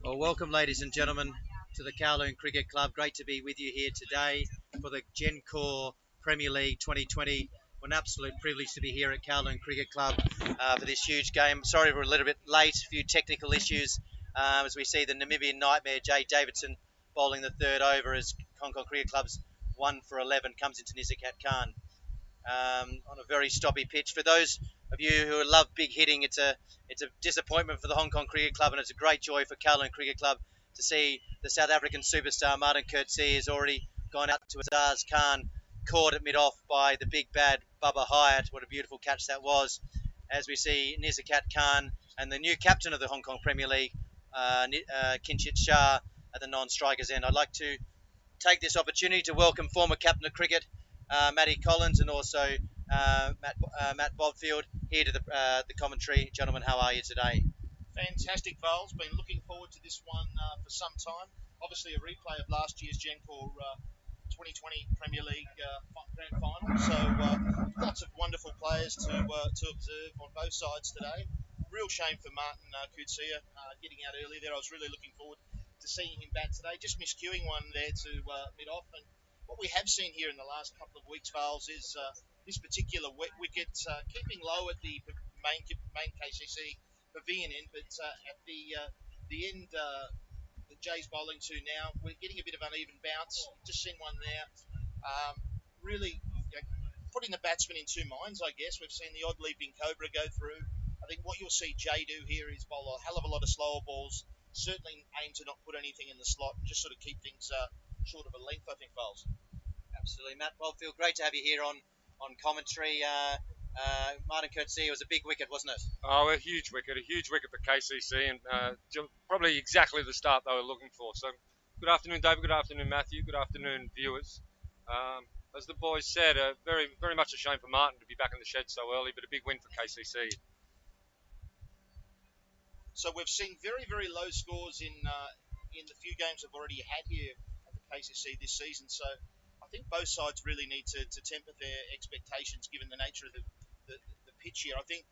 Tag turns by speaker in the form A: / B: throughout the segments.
A: Well, welcome, ladies and gentlemen, to the Kowloon Cricket Club. Great to be with you here today for the Gencor Premier League 2020. An absolute privilege to be here at Kowloon Cricket Club for this huge game. Sorry we're a little bit late, a few technical issues as we see the Namibian Nightmare, Jay Davidson, bowling the third over as Hong Kong Cricket Club's 1 for 11 comes into Nizakat Khan on a very stoppy pitch. For those of you who love big hitting, it's a disappointment for the Hong Kong Cricket Club, and it's a great joy for Kowloon Cricket Club to see the South African superstar Martin Coetzee has already gone out to Azaz Khan, caught at mid-off by the big bad Bubba Hyatt. What a beautiful catch that was. As we see Nizakat Khan and the new captain of the Hong Kong Premier League, Kinshit Shah, at the non-strikers end. I'd like to take this opportunity to welcome former captain of cricket, Matty Collins, and also Matt Bobfield here to the commentary. Gentlemen, how are you today?
B: Fantastic, Vols. Been looking forward to this one for some time. Obviously, a replay of last year's Gencor 2020 Premier League Grand Final. So lots of wonderful players to observe on both sides today. Real shame for Martin Coetzee getting out early there. I was really looking forward to seeing him bat today. Just miscuing one there to mid-off. And what we have seen here in the last couple of weeks, Vols, is this particular wicket keeping low at the main KCC pavilion end, but at the end that Jay's bowling to now, we're getting a bit of uneven bounce. Just seen one there. Really putting the batsman in two minds, I guess. We've seen the odd leaping cobra go through. I think what you'll see Jay do here is bowl a hell of a lot of slower balls. Certainly aim to not put anything in the slot and just sort of keep things short of a length, I think, Vols.
A: Absolutely. Matt Bobfield, great to have you here on commentary. Martin Coetzee, was a big wicket, wasn't it?
C: Oh, a huge wicket for KCC, and probably exactly the start they were looking for. So, good afternoon, David. Good afternoon, Matthew. Good afternoon, viewers. As the boys said, very, very much a shame for Martin to be back in the shed so early, but a big win for KCC.
B: So we've seen very, very low scores in the few games we've already had here at the KCC this season. So I think both sides really need to temper their expectations given the nature of the pitch here. I think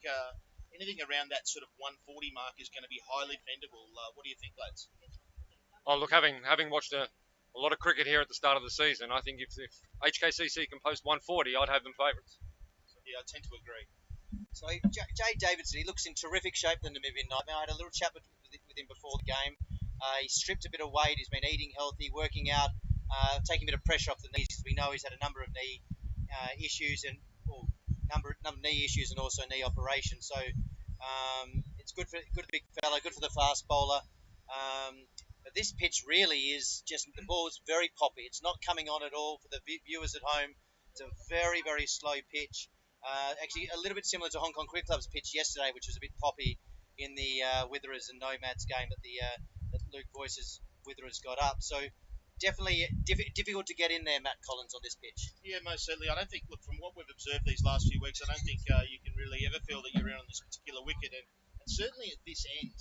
B: anything around that sort of 140 mark is going to be highly defendable. What do you think, lads?
C: Oh, look, having watched a lot of cricket here at the start of the season, I think if HKCC can post 140, I'd have them favourites.
B: Yeah, I tend to agree.
A: So Jay Davidson, he looks in terrific shape, the Namibian Nightmare. I had a little chat with him before the game. He stripped a bit of weight. He's been eating healthy, working out, taking a bit of pressure off the knees, because we know he's had a number of knee issues and number of knee issues and also knee operations. So it's good big fella, good for the fast bowler. But this pitch really is just, the ball is very poppy. It's not coming on at all for the viewers at home. It's a very, very slow pitch. Actually, a little bit similar to Hong Kong Cricket Club's pitch yesterday, which was a bit poppy in the Witherers and Nomads game that Luke Voice's Witherers got up. So definitely difficult to get in there, Matt Collins, on this pitch.
B: Yeah, most certainly. I don't think, look, from what we've observed these last few weeks, I don't think you can really ever feel that you're in on this particular wicket. And certainly at this end,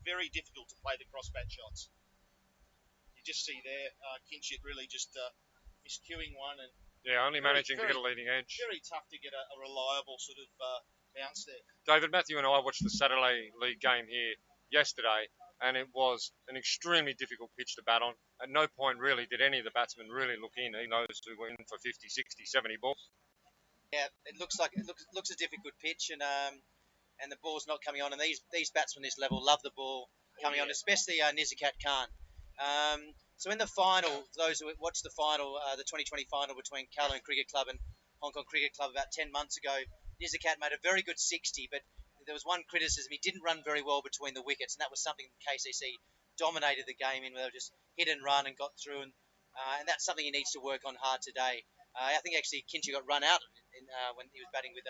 B: very difficult to play the cross-bat shots. You just see there, Kinshit really just miscuing one. And
C: yeah, only managing to get a leading edge.
B: Very tough to get a reliable sort of bounce there.
C: David, Matthew and I watched the Saturday League game here yesterday, and it was an extremely difficult pitch to bat on. At no point really did any of the batsmen really look in, even those who went in for 50, 60, 70 balls.
A: Yeah, it looks a difficult pitch, and the ball's not coming on. And these batsmen this level love the ball coming on, especially Nizakat Khan. So in the final, those who watched the final, the 2020 final between Kowloon Cricket Club and Hong Kong Cricket Club about 10 months ago, Nizakat made a very good 60, but there was one criticism. He didn't run very well between the wickets, and that was something KCC dominated the game in, where they just hit and run and got through, and that's something he needs to work on hard today. I think actually Kinshit got run out when he was batting with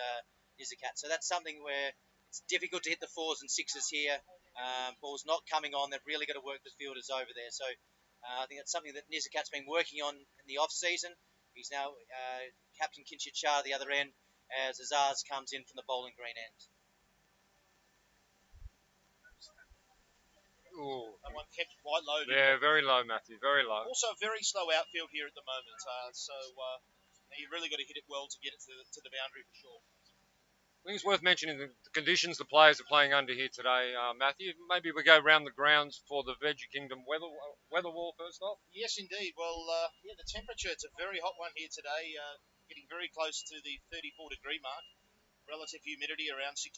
A: Nizakat, so that's something where it's difficult to hit the fours and sixes here. Ball's not coming on. They've really got to work the fielders over there. So I think that's something that Nizakat's been working on in the off-season. He's now Captain Kinshit Shah at the other end as Azaz comes in from the bowling green end.
C: Ooh.
B: That one kept quite low.
C: Yeah, very low, Matthew, very low.
B: Also, very slow outfield here at the moment. So you've really got to hit it well to get it to the boundary for sure.
C: I think it's worth mentioning the conditions the players are playing under here today, Matthew. Maybe we go round the grounds for the Veggie Kingdom weather wall first off.
B: Yes, indeed. Well, yeah, the temperature, it's a very hot one here today, getting very close to the 34-degree mark. Relative humidity around 69%,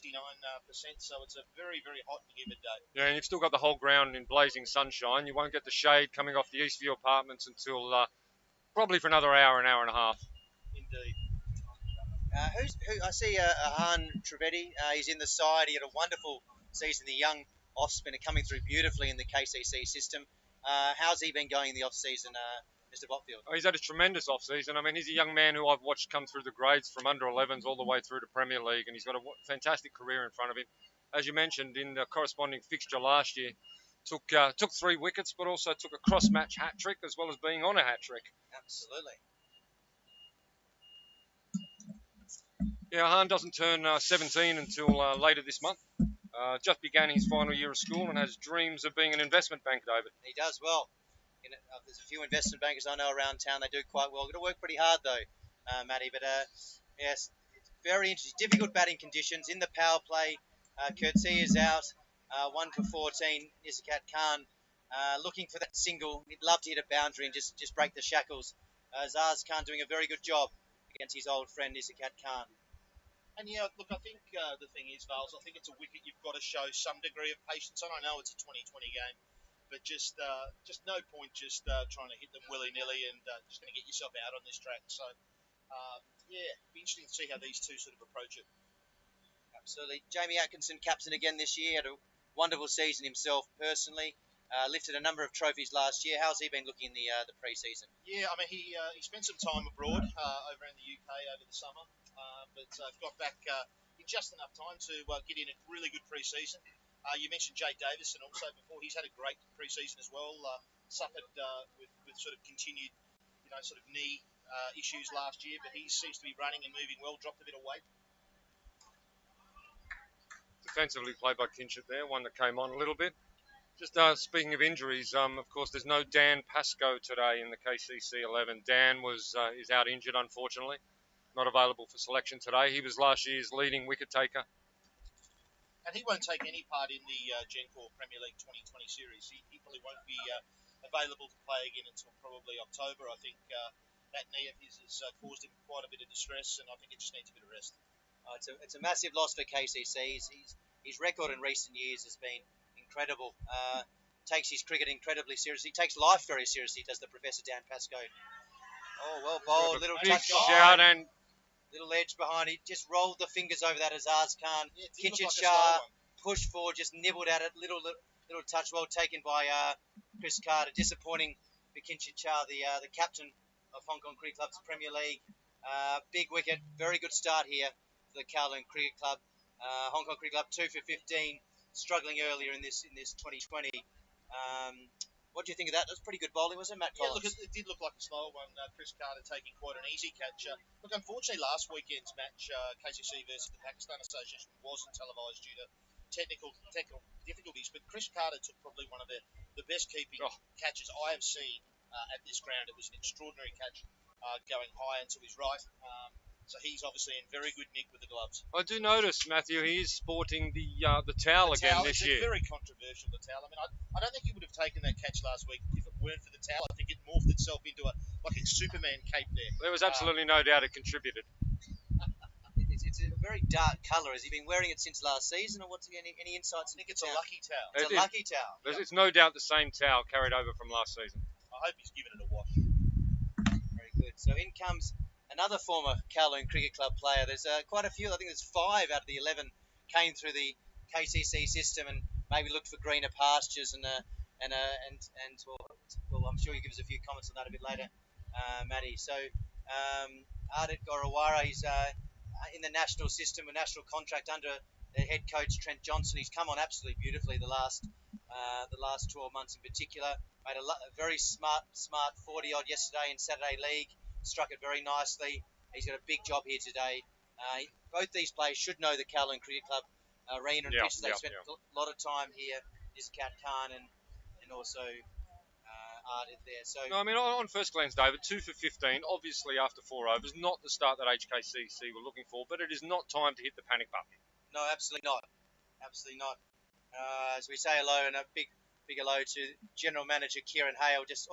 B: so it's a very, very hot and humid day.
C: Yeah, and you've still got the whole ground in blazing sunshine. You won't get the shade coming off the Eastview apartments until probably for another hour, an hour and a half.
B: Indeed.
A: I see Ahan Trivedi. He's in the side. He had a wonderful season. The young off spinner coming through beautifully in the KCC system. How's he been going in the off season, Mr. Botfield?
C: Oh, he's had a tremendous off-season. I mean, he's a young man who I've watched come through the grades from under 11s all the way through to Premier League, and he's got a fantastic career in front of him. As you mentioned, in the corresponding fixture last year, took 3 wickets, but also took a cross-match hat-trick as well as being on a hat-trick.
A: Absolutely.
C: Yeah, Han doesn't turn 17 until later this month. Just began his final year of school and has dreams of being an investment banker, David.
A: He does well. There's a few investment bankers I know around town. They do quite well. Got to work pretty hard though, Matty. But yes, it's very interesting. Difficult batting conditions in the power play. Kurtzi is out. 1 for 14. Nisakat Khan looking for that single. He'd love to hit a boundary and just break the shackles. Zaz Khan doing a very good job against his old friend Nisakat Khan.
B: And yeah, look, I think the thing is, Vales, I think it's a wicket you've got to show some degree of patience on. I know it's a 2020 game, but just no point just trying to hit them willy-nilly and just going to get yourself out on this track. So, yeah, it'll be interesting to see how these two sort of approach it.
A: Absolutely. Jamie Atkinson, captain again this year, had a wonderful season himself personally. Lifted a number of trophies last year. How's he been looking in the pre-season?
B: Yeah, I mean, he spent some time abroad over in the UK over the summer, but got back in just enough time to get in a really good pre-season. You mentioned Jay Davison also before. He's had a great pre-season as well. Suffered with sort of continued, sort of knee issues last year, but he seems to be running and moving well. Dropped a bit of weight.
C: Defensively played by Kinchett there, one that came on a little bit. Just speaking of injuries, of course, there's no Dan Pascoe today in the KCC 11. Dan is out injured, unfortunately. Not available for selection today. He was last year's leading wicket taker.
B: And he won't take any part in the Gencor Premier League 2020 series. He probably won't be available to play again until probably October. I think that knee of his has caused him quite a bit of distress, and I think it just needs a bit of rest.
A: It's a massive loss for KCC. His record in recent years has been incredible. Takes his cricket incredibly seriously. Takes life very seriously, does the Professor Dan Pascoe. Oh, well bowled. Little touch
C: shout and
A: little edge behind. He just rolled the fingers over that Azaz Khan.
B: Yeah,
A: Kinchett
B: like
A: Shah pushed forward, just nibbled at it. Little touch, well taken by Chris Carter. Disappointing for Kinchett Shah, the captain of Hong Kong Cricket Club's Premier League. Big wicket. Very good start here for the Kowloon Cricket Club. Hong Kong Cricket Club 2 for 15. Struggling earlier in this 2020. What do you think of that? That was pretty good bowling, wasn't it, Matt Collins?
B: Yeah, look, it did look like a slower one. Chris Carter taking quite an easy catch. Look, unfortunately, last weekend's match, KCC versus the Pakistan Association, wasn't televised due to technical difficulties. But Chris Carter took probably one of the best keeping catches I have seen at this ground. It was an extraordinary catch going high and to his right. So he's obviously in very good nick with the gloves.
C: I do notice, Matthew, he is sporting the towel again this year.
B: It's very controversial, the towel. I mean, I don't think he would have taken that catch last week if it weren't for the towel. I think it morphed itself into a Superman cape there.
C: There was absolutely no doubt it contributed.
A: It's a very dark colour. Has he been wearing it since last season, or what's any insights?
B: I think it's a lucky towel.
A: It's a lucky towel.
C: It's no doubt the same towel carried over from last season.
B: I hope he's given it a wash.
A: Very good. So in comes another former Kowloon Cricket Club player. There's quite a few. I think there's 5 out of the 11 came through the KCC system and maybe looked for greener pastures well, I'm sure you'll give us a few comments on that a bit later, Matty. So Ardit Gorawara, he's in the national system, a national contract under the head coach Trent Johnson. He's come on absolutely beautifully the last 12 months in particular. Made a very smart 40 odd yesterday in Saturday League. Struck it very nicely. He's got a big job here today. Both these players should know the Kowloon Cricket Club arena and pitch. They've spent a lot of time here. Is Kat Khan and also art in there. So
C: No, I mean, on first glance, David, 2 for 15, obviously after 4 overs, not the start that HKCC were looking for, but it is not time to hit the panic button.
A: no, absolutely not. Absolutely not. As we say hello, and a big hello to General Manager Kieran Hale, just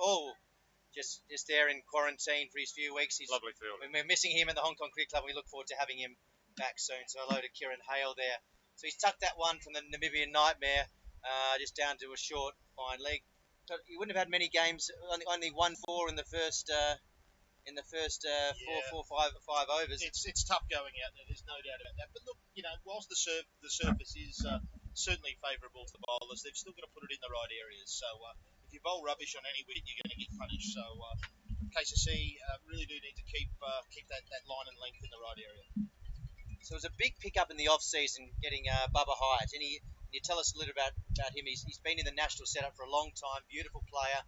A: there in quarantine for his few weeks.
C: Lovely feeling.
A: We're missing him in the Hong Kong Cricket Club. We look forward to having him back soon. So hello to Kieran Hale there. So he's tucked that one from the Namibian Nightmare just down to a short fine leg. So he wouldn't have had many games. Only 1-4 in the first five overs.
B: It's tough going out there. There's no doubt about that. But look, whilst the surface is certainly favourable to the bowlers, they've still got to put it in the right areas. So if you bowl rubbish on any wicket, you're going to get punished. So KCC really do need to keep that line and length in the right area.
A: So it was a big pickup in the off-season getting Bubba Hyatt. Can you tell us a little about him? He's been in the national setup for a long time. Beautiful player.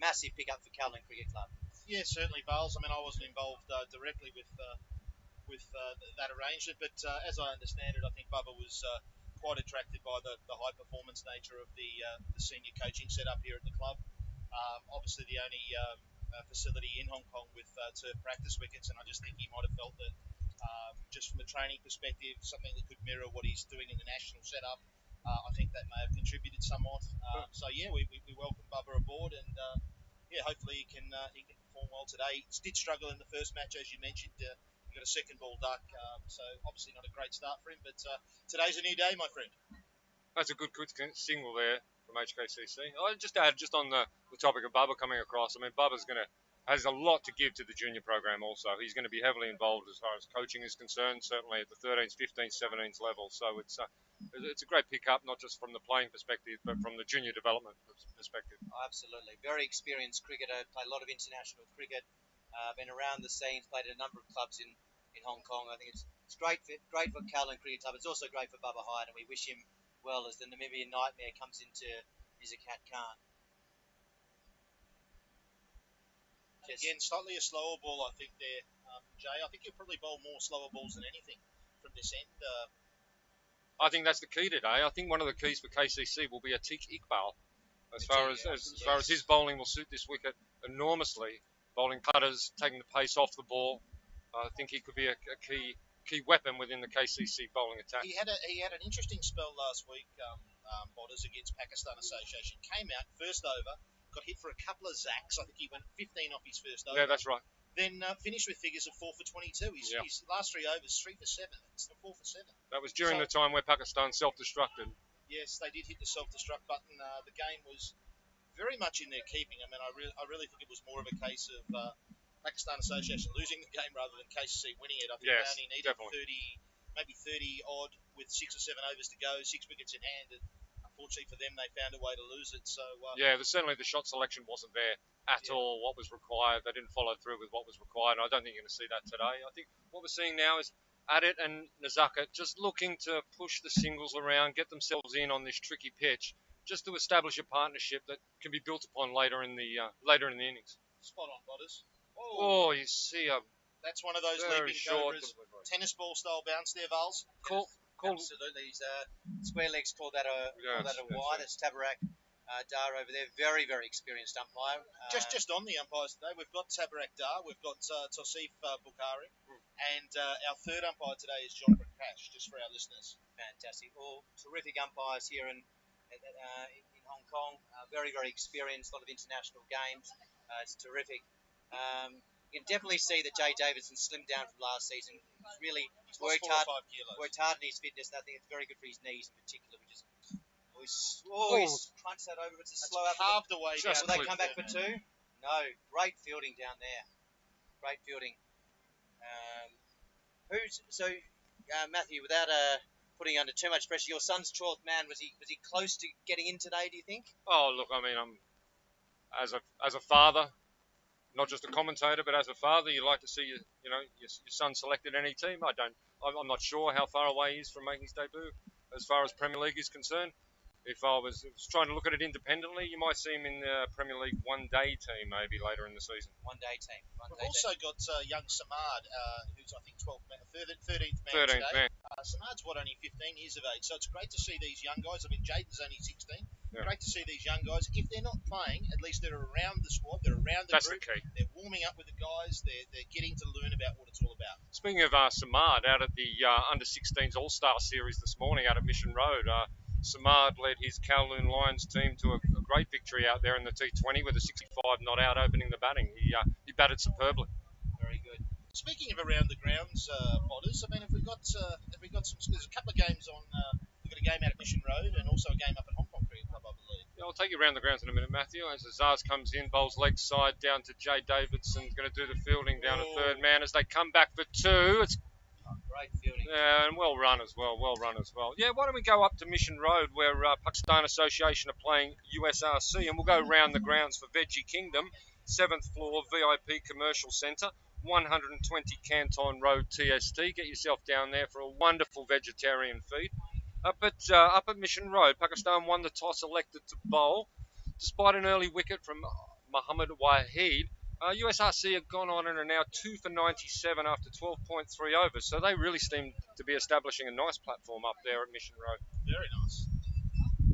A: Massive pickup for Kowloon Cricket Club.
B: Yeah, certainly, Bales. I mean, I wasn't involved directly with that arrangement, but as I understand it, I think Bubba was quite attracted by the high performance nature of the senior coaching setup here at the club. Obviously, the only facility in Hong Kong with turf practice wickets, and I just think he might have felt that just from a training perspective, something that could mirror what he's doing in the national setup. I think that may have contributed somewhat. So yeah, we welcome Bubba aboard, and hopefully he can perform well today. He did struggle in the first match, as you mentioned. He got a second ball duck, so obviously not a great start for him. But today's a new day, my friend.
C: That's a good single there from HKCC. I'll just add, just on the topic of Bubba coming across, I mean, Bubba's has a lot to give to the junior program also. He's going to be heavily involved as far as coaching is concerned, certainly at the 13th, 15th, 17th level. So it's a great pickup, not just from the playing perspective, but from the junior development perspective.
A: Oh, absolutely. Very experienced cricketer, played a lot of international cricket, been around the scenes, played at a number of clubs in Hong Kong. I think it's great for Kowloon Cricket Club. It's also great for Bubba Hyatt, and we wish him well as the Namibian Nightmare comes into Izakat Khan.
B: Again, slightly a slower ball, I think, there, Jay. I think you'll probably bowl more slower balls than anything from this end.
C: I think that's the key today. I think one of the keys for KCC will be Atiq Iqbal. As far as his bowling will suit this wicket enormously, bowling cutters, taking the pace off the ball. I think he could be a key weapon within the KCC bowling attack.
B: He had an interesting spell last week, Bodders, against Pakistan Association. Came out first over, got hit for a couple of zacks. I think he went 15 off his first over.
C: Yeah, that's right.
B: Then finished with figures of 4 for 22. His last 3 overs, 3 for 7. It's 4 for 7.
C: That was during the time where Pakistan self-destructed.
B: Yes, they did hit the self-destruct button. The game was very much in their keeping. I mean, I really think it was more of a case of Pakistan Association losing the game rather than KCC winning it. I think they only needed
C: definitely.
B: maybe 30 odd with 6 or 7 overs to go, 6 wickets in hand, and unfortunately for them, they found a way to lose it. So
C: certainly the shot selection wasn't there at all. What was required, they didn't follow through with what was required. I don't think you're going to see that today. I think what we're seeing now is Adit and Nazaka just looking to push the singles around, get themselves in on this tricky pitch, just to establish a partnership that can be built upon later in the innings.
B: Spot on, Bodders.
C: Oh, you see
B: that's one of those
C: very
B: leaping
C: short
B: cobras, tennis ball style bounce there, Vals.
C: Cool.
A: Absolutely. He's square legs call that a wide. That's Tabarak Dar over there, very, very experienced umpire.
B: Just on the umpires today, we've got Tabarak Dar, we've got Tosif Bukhari, and our third umpire today is John Prakash, just for our listeners.
A: Fantastic. All terrific umpires here in Hong Kong. Very, very experienced, a lot of international games. It's terrific. You can definitely see that Jay Davidson slimmed down from last season. He's really worked hard in his fitness, and I think it's very good for his knees in particular. He's crunched that over. It's a slow up.
B: Halved away.
A: Will they come back for 2? No. Great fielding down there. Great fielding. Matthew, without putting you under too much pressure, your son's 12th man, was he close to getting in today, do you think?
C: Oh, look, I mean, as a father, not just a commentator, but as a father, you like to see your son selected any team. I'm not sure how far away he is from making his debut as far as Premier League is concerned. If I was trying to look at it independently, you might see him in the Premier League one-day team maybe later in the season.
A: One-day team.
B: We've also got young Samad, who's I think 13th man
C: 13th
B: today.
C: man.
B: Samad's only 15 years of age, so it's great to see these young guys. I mean, Jaden's only 16. Great to see these young guys. If they're not playing, at least they're around the squad, they're around the
C: That's
B: group.
C: the key.
B: They're warming up with the guys. They're getting to learn about what it's all about.
C: Speaking of Samad, out at the Under-16s All-Star Series this morning out at Mission Road, Samad led his Kowloon Lions team to a great victory out there in the T20 with a 65 not out opening the batting. He batted superbly.
B: Very good. Speaking of around the grounds, Potters, I mean, have we got some? There's a couple of games on. We've got a game out at Mission Road and also a game up at Hong Kong Cricket Club, I believe.
C: Yeah, I'll take you around the grounds in a minute, Matthew. As Azaz comes in, bowls leg side down to Jay Davidson, going to do the fielding down to third man as they come back for two. It's
A: Great fielding.
C: and well run as well. Yeah, why don't we go up to Mission Road where Pakistan Association are playing USRC, and we'll go round the grounds for Veggie Kingdom, 7th floor VIP Commercial Centre, 120 Canton Road TST. Get yourself down there for a wonderful vegetarian feed. Up at Mission Road, Pakistan won the toss, elected to bowl. Despite an early wicket from Muhammad Waheed, USRC have gone on and are now 2 for 97 after 12.3 overs. So they really seem to be establishing a nice platform up there at Mission Road.
B: Very nice.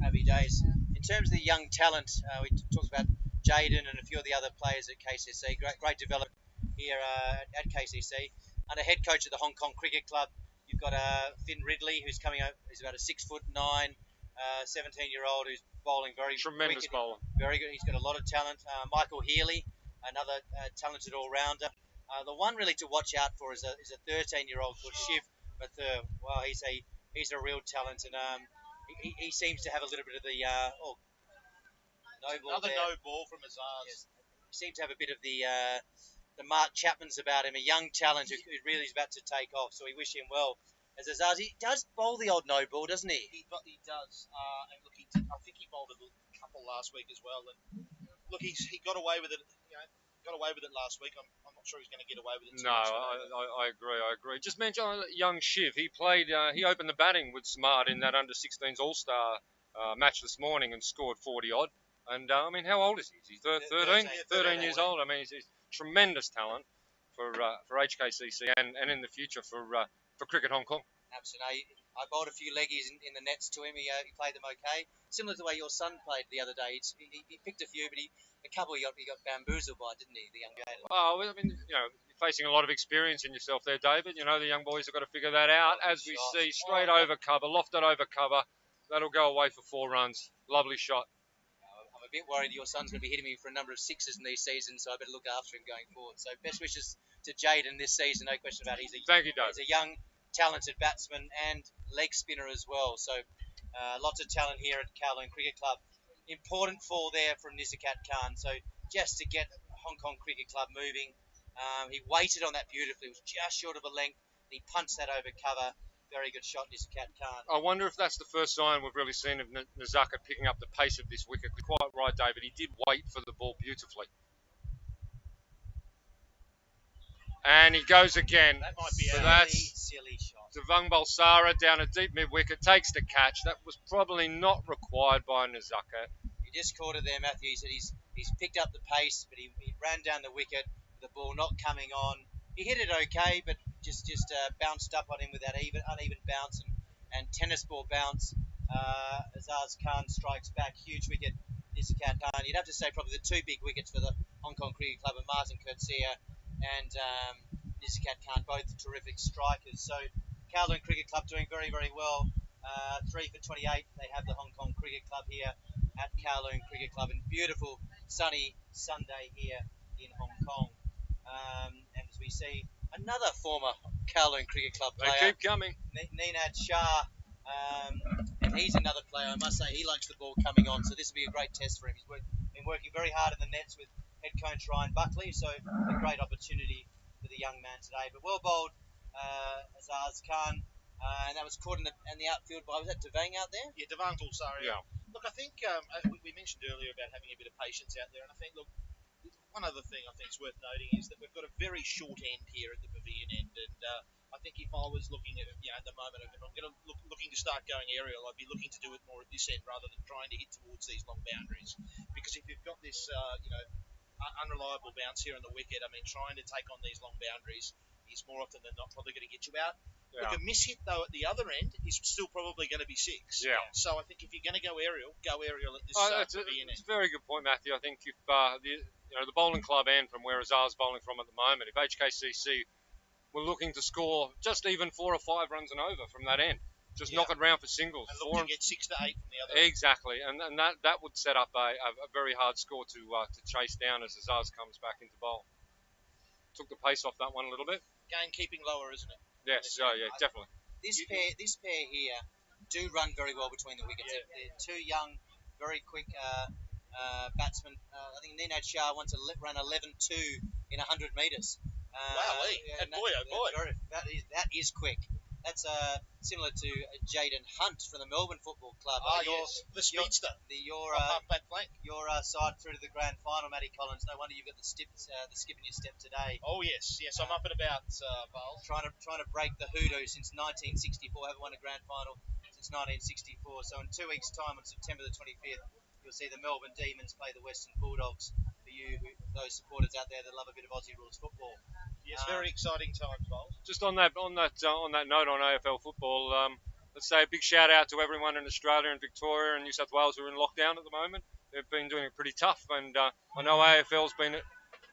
A: Happy days. In terms of the young talent, we talked about Jaden and a few of the other players at KCC. Great development here at KCC. Under head coach of the Hong Kong Cricket Club, you've got Finn Ridley, who's coming out. He's about a 6'9", 17-year-old who's bowling very
C: Tremendous
A: quick.
C: bowler.
A: Very good. He's got a lot of talent. Michael Healy, another talented all-rounder. The one really to watch out for is a 13-year-old called Shiv Mathur. Wow, he's a real talent, and he seems to have a little bit of the no ball
B: Another
A: there.
B: no ball from Azaz.
A: Yes. He seems to have a bit of the Mark Chapman's about him, a young talent who really is about to take off. So we wish him well. As Azaz, he does bowl the odd no ball, doesn't he?
B: He does. And look, I think he bowled a couple last week as well. And look, he got away with it. Got away with it last week. I'm not sure he's going to get away with it.
C: No, I agree. Just mention young Shiv. He played. He opened the batting with Smart in that Under-16s All-Star match this morning and scored 40 odd. And I mean, how old is he? Is he 13 years old? I mean, he's tremendous talent for HKCC and in the future for Cricket Hong Kong.
A: Absolutely. I bowled a few leggies in the nets to him. He played them okay. Similar to the way your son played the other day. He picked a few, but a couple he got bamboozled by, didn't he, the young Gator?
C: Oh, I mean, you're facing a lot of experience in yourself there, David. The young boys have got to figure that out. As we see, straight over cover, lofted over cover. That'll go away for 4 runs. Lovely shot.
A: I'm a bit worried your son's going to be hitting me for a number of sixes in these seasons, so I better look after him going forward. So best wishes to Jaden this season, no question about it.
C: Thank you, David.
A: He's a young, talented batsman and leg spinner as well. So lots of talent here at Kowloon Cricket Club. Important fall there from Nizakat Khan. So just to get Hong Kong Cricket Club moving, he waited on that beautifully. It was just short of a length. And he punched that over cover. Very good shot, Nizakat Khan.
C: I wonder if that's the first sign we've really seen of Nizakat picking up the pace of this wicket. Quite right, David. He did wait for the ball beautifully. And he goes again.
B: That might be
C: so
B: a
C: that's
A: silly shot.
C: Devang Balsara down a deep mid-wicket, takes the catch. That was probably not required by Nizakat.
A: You just caught it there, Matthew. He said he's picked up the pace, but he ran down the wicket with the ball not coming on. He hit it okay, but just bounced up on him with that uneven bounce and tennis ball bounce. Azaz Khan strikes back, huge wicket. Nizakat Khan. You'd have to say probably the two big wickets for the Hong Kong Cricket Club are Martin Coetzee and Nizakat Khan, both terrific strikers. So Kowloon Cricket Club doing very, very well. 3 for 28. They have the Hong Kong Cricket Club here at Kowloon Cricket Club, and beautiful sunny Sunday here in Hong Kong. And as we see, another former Kowloon Cricket Club player.
C: They keep coming.
A: Ninad Shah, and he's another player. I must say, he likes the ball coming on, so this will be a great test for him. He's been working very hard in the nets with head coach Ryan Buckley, so a great opportunity for the young man today. But well bowled, Azaz Khan, and that was caught in the outfield by, was that Devang out there?
B: Yeah, Devang Balsara.
C: Yeah.
B: Look, I think we mentioned earlier about having a bit of patience out there, and I think, look, one other thing I think is worth noting is that we've got a very short end here at the pavilion end, and I think if I was looking at at the moment, if I'm going to looking to start going aerial, I'd be looking to do it more at this end rather than trying to hit towards these long boundaries. Because if you've got this unreliable bounce here on the wicket, I mean, trying to take on these long boundaries is more often than not probably going to get you out.
C: Yeah.
B: Look, a miss hit though at the other end is still probably going to be 6.
C: Yeah.
B: So I think if you're going to go aerial at this
C: It's
B: Caribbean
C: a
B: end.
C: very good point, Matthew. I think if the bowling club end from where Azar's bowling from at the moment, if HKCC were looking to score just even 4 or 5 runs and over from that end, just knock it round for singles.
B: And look to get 6 to 8 from the other end.
C: Exactly, and that would set up a very hard score to chase down as Azaz comes back into bowl. Took the pace off that one a little bit.
B: Game keeping lower, isn't it?
C: Yes, yeah, definitely.
A: This pair here do run very well between the wickets.
B: Yeah.
A: They're two young, very quick batsmen. I think Ninad Shah wants to run 11-2 in 100 metres.
B: Wow, and boy, oh boy.
A: That is quick. That's similar to Jaden Hunt from the Melbourne Football Club.
B: Yes, the speedster.
A: Your
B: back flank.
A: Your side through to the grand final, Matty Collins. No wonder you've got the skip in your step today.
B: Oh yes, I'm up and about, Val.
A: Trying to break the hoodoo since 1964. Haven't won a grand final since 1964. So in 2 weeks' time, on September the 25th, you'll see the Melbourne Demons play the Western Bulldogs. For you, those supporters out there that love a bit of Aussie rules football.
B: Yes, very exciting times, Val.
C: Just on that note on AFL football, let's say a big shout out to everyone in Australia and Victoria and New South Wales who are in lockdown at the moment. They've been doing it pretty tough, and I know AFL's been.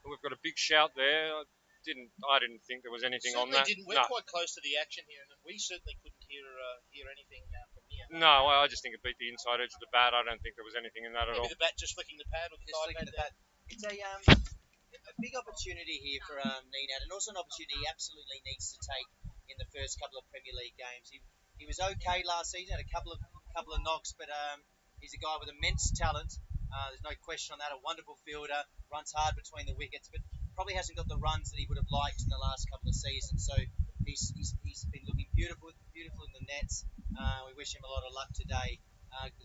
C: We've got a big shout there. I didn't think there was anything on that.
B: We're quite close to the action here, and we certainly couldn't hear anything from here.
C: No, I just think it beat the inside edge of the bat. I don't think there was anything in that at all.
B: Maybe the bat just flicking the pad or the side pad.
A: It's a big opportunity here for Ninad, and also an opportunity he absolutely needs to take in the first couple of Premier League games. He was okay last season, had a couple of knocks, but he's a guy with immense talent. There's no question on that. A wonderful fielder, runs hard between the wickets, but probably hasn't got the runs that he would have liked in the last couple of seasons. So he's been looking beautiful in the nets. We wish him a lot of luck today.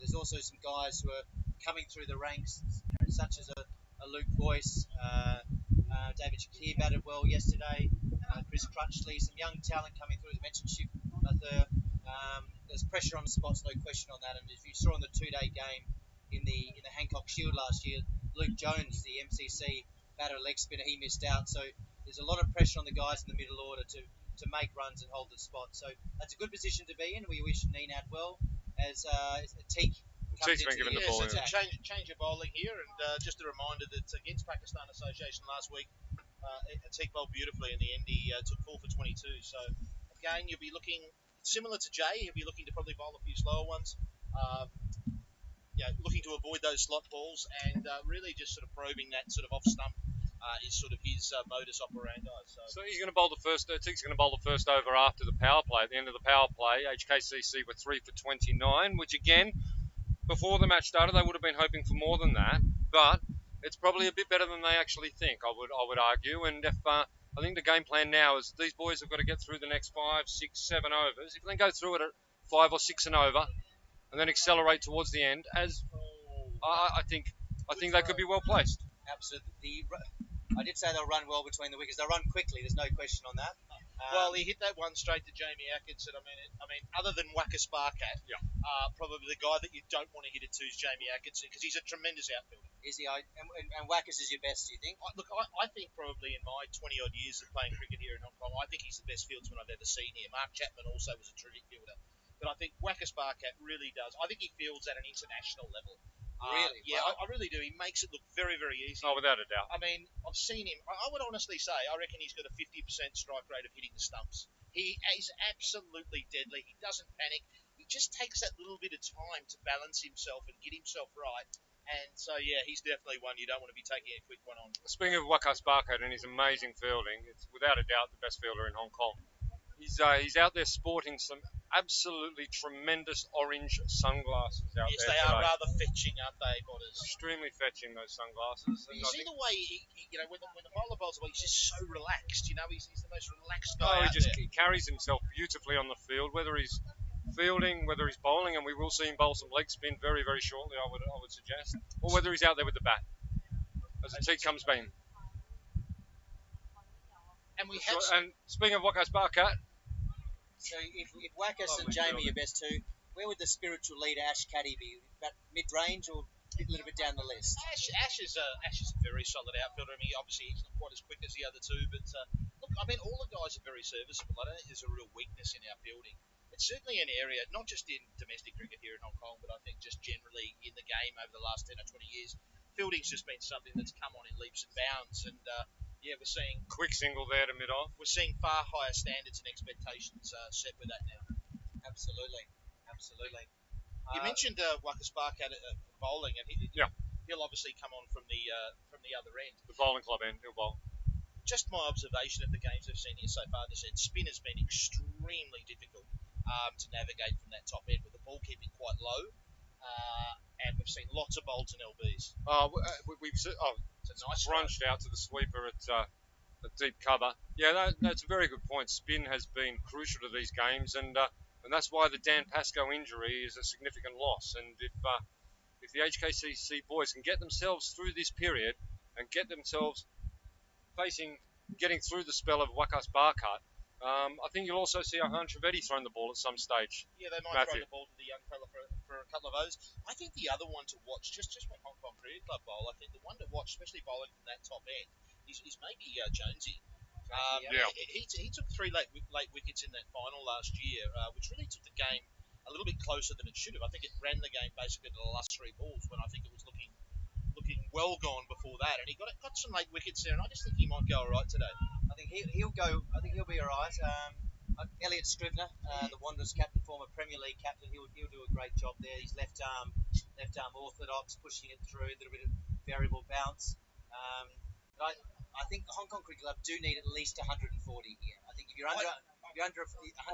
A: There's also some guys who are coming through the ranks, such as a Luke Boyce, David Shakir batted well yesterday, Chris Crutchley, some young talent coming through, as mentioned, Shiv Mathur. There's pressure on the spots, no question on that. And if you saw in the 2-day game in the Hancock Shield last year, Luke Jones, the MCC batter leg spinner, he missed out. So there's a lot of pressure on the guys in the middle order to make runs and hold the spot. So that's a good position to be in. We wish Ninad well as Teak.
C: Teak's been given the ball.
B: So it's a change of bowling here, and just a reminder that against Pakistan Association last week, Teak bowled beautifully in the end. He took 4 for 22. So again, you'll be looking similar to Jay. He'll be looking to probably bowl a few slower ones. Looking to avoid those slot balls and really just sort of probing that sort of off stump is sort of his modus operandi.
C: So he's going to bowl the first. Teak's going to bowl the first over after the power play. At the end of the power play, HKCC were 3 for 29, which again, before the match started, they would have been hoping for more than that. But it's probably a bit better than they actually think. I would argue. And if I think the game plan now is these boys have got to get through the next 5, 6, 7 overs. If they go through it at 5 or 6 and over, and then accelerate towards the end, I think they could be well placed.
A: Absolutely. I did say they'll run well between the wickets. They'll run quickly. There's no question on that.
B: Well, he hit that one straight to Jamie Atkinson. I mean, other than Wackus Barkat, probably the guy that you don't want to hit it to is Jamie Atkinson because he's a tremendous outfielder.
A: Is he? And Wackus is your best, do you think?
B: I think probably in my 20-odd years of playing cricket here in Hong Kong, I think he's the best fieldsman I've ever seen here. Mark Chapman also was a terrific fielder. But I think Wackus Barkat really does. I think he fields at an international level.
A: Really?
B: Yeah, wow. I really do. He makes it look very, very easy.
C: Oh, without a doubt.
B: I mean, I've seen him. I would honestly say, I reckon he's got a 50% strike rate of hitting the stumps. He is absolutely deadly. He doesn't panic. He just takes that little bit of time to balance himself and get himself right. And so, yeah, he's definitely one you don't want to be taking a quick one on.
C: Speaking of Wackus Barkat and his amazing fielding, it's without a doubt the best fielder in Hong Kong. He's out there sporting some absolutely tremendous orange sunglasses out there.
B: Yes, they are rather fetching, aren't they, Bodders?
C: Extremely fetching, those sunglasses.
B: You see the way when the bowler bowls away, he's just so relaxed. He's the most relaxed guy.
C: He carries himself beautifully on the field, whether he's fielding, whether he's bowling, and we will see him bowl some leg spin very, very shortly. I would suggest, or whether he's out there with the bat as the Teak comes back. And speaking of Wackus Barkat,
A: so if Wackus and Jamie are best two, where would the spiritual leader Ash Caddy be? About mid-range or a little bit down the list?
B: Ash is a very solid outfielder. I mean, obviously he's not quite as quick as the other two, but look, I mean, all the guys are very serviceable. I don't think there's a real weakness in our fielding. It's certainly an area, not just in domestic cricket here in Hong Kong, but I think just generally in the game over the last 10 or 20 years, fielding's just been something that's come on in leaps and bounds. And yeah, we're seeing
C: Quick single there to mid-off.
B: we're seeing far higher standards and expectations set with that now.
A: Absolutely.
B: You mentioned Waka Spark had bowling, and he'll obviously come on from the other end.
C: The bowling club end, he'll bowl.
B: Just my observation of the games I've seen here so far this end, spin has been extremely difficult to navigate from that top end with the ball keeping quite low, and we've seen lots of bowls and LBs.
C: We've
B: It's a nice
C: crunched out to the sweeper at deep cover. Yeah, that's a very good point. Spin has been crucial to these games, and that's why the Dan Pascoe injury is a significant loss. And if the HKCC boys can get themselves through this period and get themselves getting through the spell of Wakas Barkat, I think you'll also see Ahan Trivedi throwing the ball at some stage.
B: Yeah, they might throw the ball to the young fella for a couple of overs. I think the other one to watch, just when Hong Kong Cricket Club bowl, I think the one to watch, especially bowling from that top end, is maybe Jonesy. He took 3 late wickets in that final last year, which really took the game a little bit closer than it should have. I think it ran the game basically to the last 3 balls when I think it was looking well gone before that, and he got some late wickets there, and I just think he might go all right today.
A: I think he'll go. I think he'll be all right. Elliot Scrivener, the Wanderers captain, former Premier League captain, he'll do a great job there. He's left arm orthodox, pushing it through, a little bit of variable bounce. But I think the Hong Kong Cricket Club do need at least 140 here. I think if you're under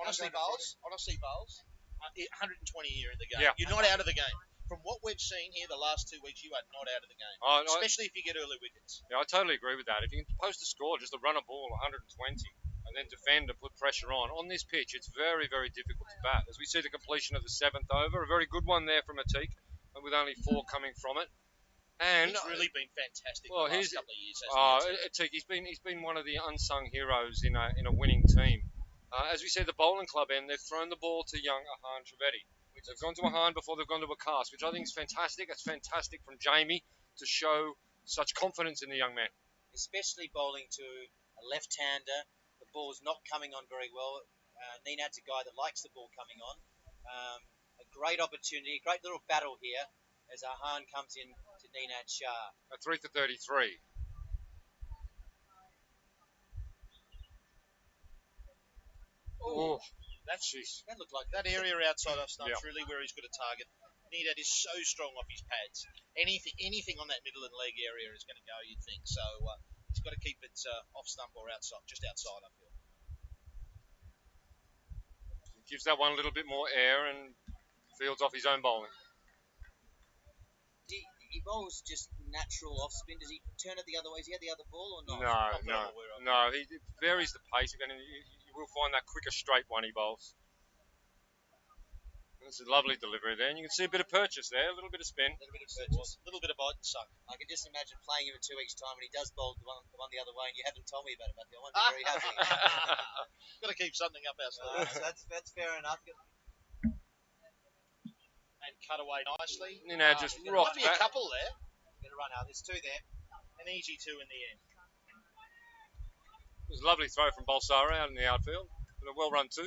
B: honestly, Bowles, 120 here in the game.
C: Yeah.
B: You're not out of the game. From what we've seen here the last 2 weeks, you are not out of the game, especially if you get early wickets.
C: Yeah, I totally agree with that. If you can post a score, just to run a ball 120 and then defend and put pressure on this pitch, it's very, very difficult to bat. As we see the completion of the 7th over, a very good one there from Atik, and with only 4 coming from it. And
B: he's really been fantastic
C: the
B: last couple of years, hasn't he?
C: Atik, he's been one of the unsung heroes in a winning team. As we see the bowling club end, they've thrown the ball to young Ahan Trivedi. They've gone to Ahan before they've gone to Wakas, which I think is fantastic. It's fantastic from Jamie to show such confidence in the young man.
A: Especially bowling to a left-hander. The ball's not coming on very well. Ninad's a guy that likes the ball coming on. A great opportunity, a great little battle here as Ahan comes in to Ninad Shah.
C: A 3 for 33. Oh,
B: that looked like that area outside off stump's really where he's got a target. Ninad is so strong off his pads. Anything on that middle and leg area is going to go, you'd think. So he's got to keep it off stump or outside, just outside, I feel.
C: Gives that one a little bit more air and fields off his own bowling.
A: He bowls just natural off spin. Does he turn it the other way? Is he had the other ball or not?
C: No. He varies the pace again, and you will find that quicker straight one he bowls. That's a lovely delivery there, and you can see a bit of purchase there, a little bit of spin.
A: A little bit of bite and suck. I can just imagine playing him in 2 weeks' time when he does bowl the one the other way, and you haven't told me about it, Matthew. I won't be very happy.
B: Got to keep something up our sleeve.
A: That's fair enough.
B: And cut away nicely.
C: Just rocked
B: back. Might be a couple there.
A: Going to run out. There's 2 there.
B: An easy 2 in the end.
C: It was a lovely throw from Balsara out in the outfield. And a well-run 2.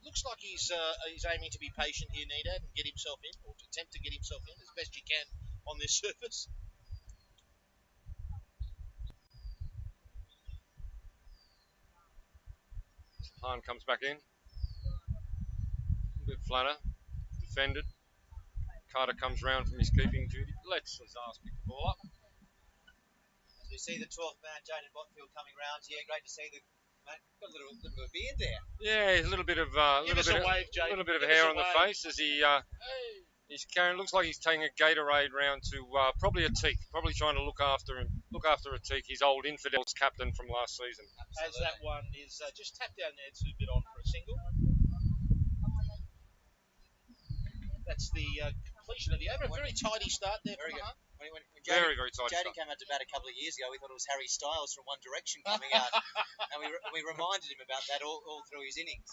B: Looks like he's aiming to be patient here, Ninad, and get himself in, or to attempt to get himself in as best you can on this surface.
C: Hahn comes back in. A bit flatter. Defended. Carter comes round from his keeping duty. Lets Lazars pick the ball up.
A: As we see the 12th man, Jaden Botfield, coming round here. Great to see the mate. Got a little bit of a beard there.
C: Yeah, a little bit of hair on the face as he's carrying. Looks like he's taking a Gatorade round to probably Atik. Probably trying to look after Atik, his old Infidels captain from last season.
B: Absolutely. As that one is just tapped down there to bit on for a single. That's the completion of the over. A very tidy start there.
A: Very good. When
C: very tidy.
A: Jaden came out to bat a couple of years ago, we thought it was Harry Styles from One Direction coming out, and we reminded him about that all through his innings.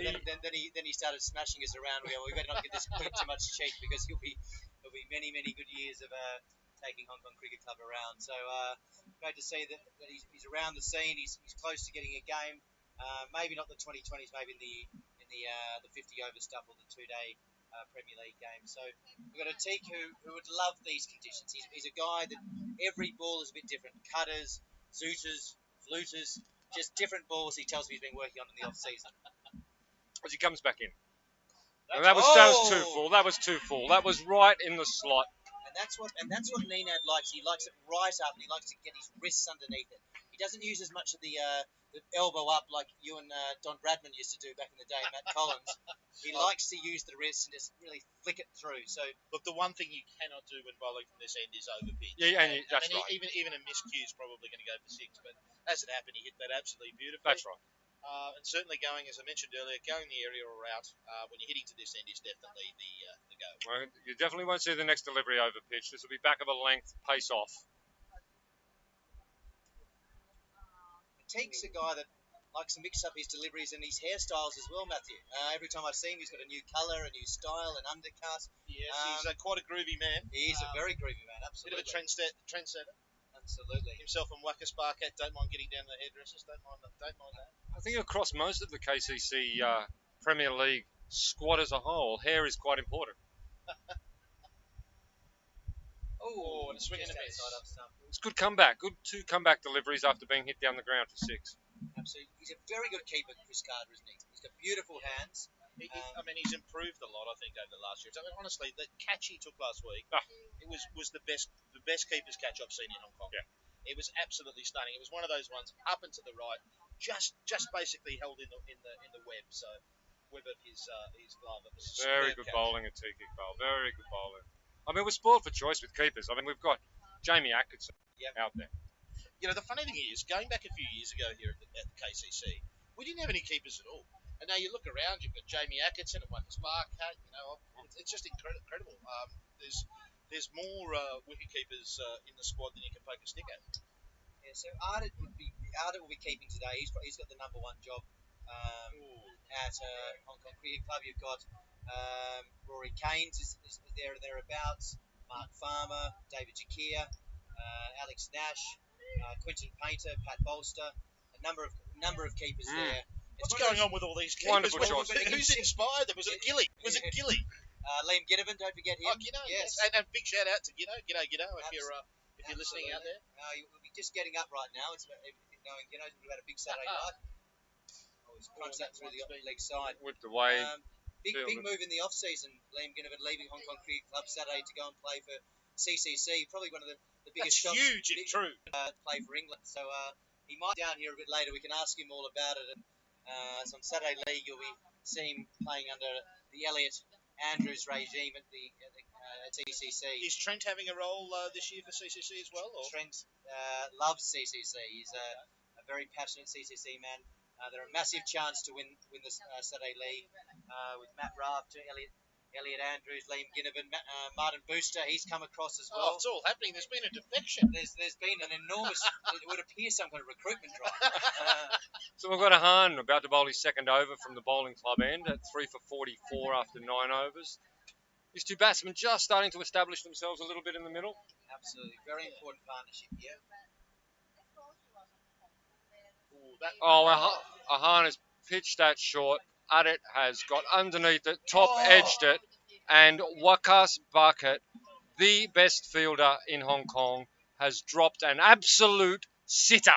A: Then he started smashing us around. We better not get this too much cheek because he'll be many good years of taking Hong Kong Cricket Club around. So great to see that he's around the scene. He's close to getting a game. Maybe not the 2020s, maybe in the 50 over stuff or the 2-day Premier League game. So we've got a Teak who would love these conditions. He's a guy that every ball is a bit different. Cutters, zooters, fluters, just different balls he tells me he's been working on in the off season.
C: As he comes back in. And that was too full. That was too full. That was right in the slot.
A: And that's what Nenad likes. He likes it right up, and he likes to get his wrists underneath it. He doesn't use as much of the elbow up like you and Don Bradman used to do back in the day, Matt Collins. He likes to use the wrists and just really flick it through. So
B: look, the one thing you cannot do when bowling from this end is overpitch.
C: Yeah, that's right.
B: Even a miscue is probably going to go for 6, but as it happened, he hit that absolutely beautifully.
C: That's right.
B: And certainly going, as I mentioned earlier, going the aerial route when you're hitting to this end is definitely the go.
C: Well, you definitely won't see the next delivery over pitch. This will be back of a length, pace off.
A: Teak's a guy that likes to mix up his deliveries and his hairstyles as well, Matthew. Every time I see him, he's got a new colour, a new style, an undercut.
B: Yes, he's quite a groovy man.
A: He is a very groovy man, absolutely.
B: Bit of a trendsetter.
A: Absolutely.
B: Himself and Waka Sparkat don't mind getting down to the hairdressers. Don't mind that.
C: I think across most of the KCC Premier League squad as a whole, hair is quite important.
B: And a swing and a miss.
C: It's good comeback. Good 2 comeback deliveries after being hit down the ground for 6.
A: Absolutely. He's a very good keeper, Chris Carter, isn't he? He's got beautiful hands.
B: He's improved a lot, I think, over the last year. I mean, honestly, the catch he took last week, it was the best keeper's catch I've seen in Hong Kong.
C: Yeah.
B: It was absolutely stunning. It was one of those ones up and to the right, just basically held in the web. So web of his glove. It was a
C: Very good bowling at Teak Iqbal. Very good bowling. I mean, we're spoiled for choice with keepers. I mean, we've got Jamie Atkinson out there.
B: You know, the funny thing is, going back a few years ago here at the KCC, we didn't have any keepers at all. And now you look around, you've got Jamie Atkinson and Waka Sparkat. You know, it's just incredible. There's more wicket keepers in the squad than you can poke a stick at.
A: Yeah, so Ardit will be keeping today. He's got the #1 job at Hong Kong Cricket Club. You've got Rory Keynes is there or thereabouts. Mark Farmer, David Jakir, Alex Nash, Quinton Painter, Pat Bolster, a number of keepers there.
B: What's going on with all these keepers?
C: Wonderful choice.
B: Who's inspired them? Was it Gilly?
A: Liam Ginnivan, don't forget him.
B: Oh, Gino, yes. And big shout out to Gino. G'day, Gino, if you're listening out there.
A: We'll be just getting up right now. It's knowing Gino, we've had a big Saturday night. He's crunched that through the leg side.
C: Whipped away.
A: Big move in the off season. Liam Ginnivan leaving Hong Kong Cricket Club Saturday to go and play for CCC. Probably one of the biggest shots.
B: Huge, it's true.
A: Play for England. So he might be down here a bit later. We can ask him all about it. And so on Saturday League, you'll be seeing him playing under the Elliot Andrews regime at the CCC.
B: Is Trent having a role this year for CCC as well? Or?
A: Trent loves CCC. He's a very passionate CCC man. They're a massive chance to win the Saturday League with Matt Raft, Elliot Andrews, Liam Ginnivan, Martin Booster. He's come across as well.
B: Oh, it's all happening. There's been a defection.
A: There's been an enormous. It would appear some kind of recruitment drive.
C: So we've got a Hahn about to bowl his second over from the bowling club end at 3 for 44 after 9 overs. These 2 batsmen just starting to establish themselves a little bit in the middle.
A: Absolutely, very important partnership here.
C: Hahn has pitched that short. Ardit has got underneath it, edged it, and Waka Sparkat, the best fielder in Hong Kong, has dropped an absolute sitter.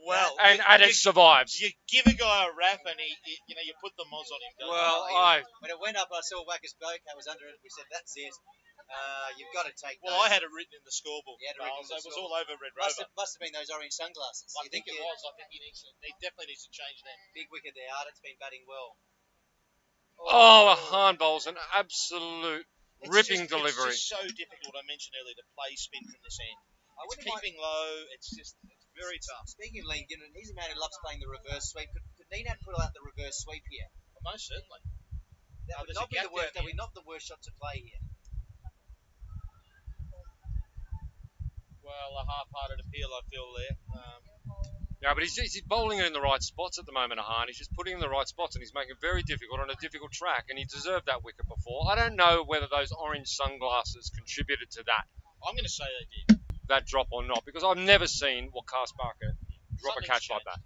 B: Well,
C: and Ardit survives.
B: You give a guy a rap and you put the moz on him.
A: When it went up, I saw Waka Sparkat was under it. We said, that's it. You've got to take.
B: Well, I had it written in the scorebook.
A: So
B: it was all over Red Rover.
A: Must have been those orange sunglasses.
B: I think it was. I think he definitely needs to change them.
A: Big wicket there. Ardit's been batting well.
C: Hahn bowls an absolute ripping delivery.
B: It's just so difficult. I mentioned earlier to play spin from this end. It's keeping low. It's very tough.
A: Speaking of Liam Ginnivan, he's a man who loves playing the reverse sweep. Could Nenad pull out the reverse sweep here?
B: Well, most certainly.
A: That would not be the worst shot to play here.
B: Well, a half-hearted appeal, I feel there.
C: Yeah, but he's bowling it in the right spots at the moment, Hahn. He's just putting it in the right spots, and he's making it very difficult on a difficult track, and he deserved that wicket before. I don't know whether those orange sunglasses contributed to that.
B: I'm going to say they did.
C: that drop or not, because I've never seen Waqas Barker drop a
B: Something's
C: catch like
B: changed.
C: that.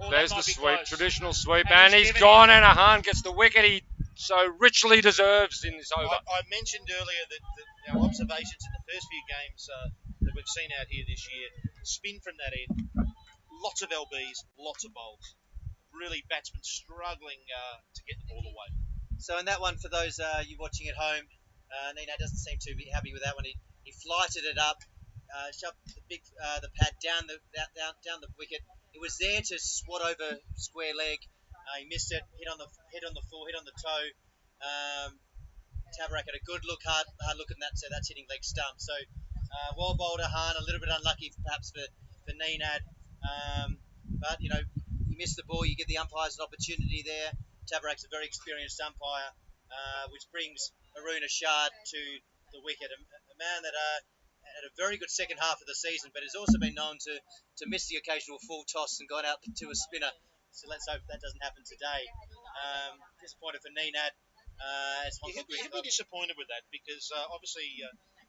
B: Oh,
C: There's
B: that
C: the
B: might be
C: sweep,
B: close.
C: traditional sweep,
B: And
C: and he's
B: he's
C: gone, and Ahan gets the wicket he so richly deserves in this over.
B: I mentioned earlier that our observations in the first few games that we've seen out here this year, spin from that end, lots of LBs, lots of bowls. Really, batsmen struggling to get the ball away.
A: So in that one, for those you watching at home, Nino doesn't seem to be happy with that one. He flighted it up, shoved the pad down the wicket. It was there to swat over square leg. He missed it, hit on the full, hit on the toe. Tabarak had a good look, hard look at that, so that's hitting leg stump. So well bowled Ahan, a little bit unlucky perhaps for Nenad. But you know, you miss the ball, you give the umpires an opportunity there. Tabarak's a very experienced umpire, which brings Haroon Ashad to the wicket, a man that had a very good second half of the season, but has also been known to miss the occasional full toss and gone out to a spinner. So let's hope that doesn't happen today. Disappointed for Nenad.
B: He'll be disappointed with that because obviously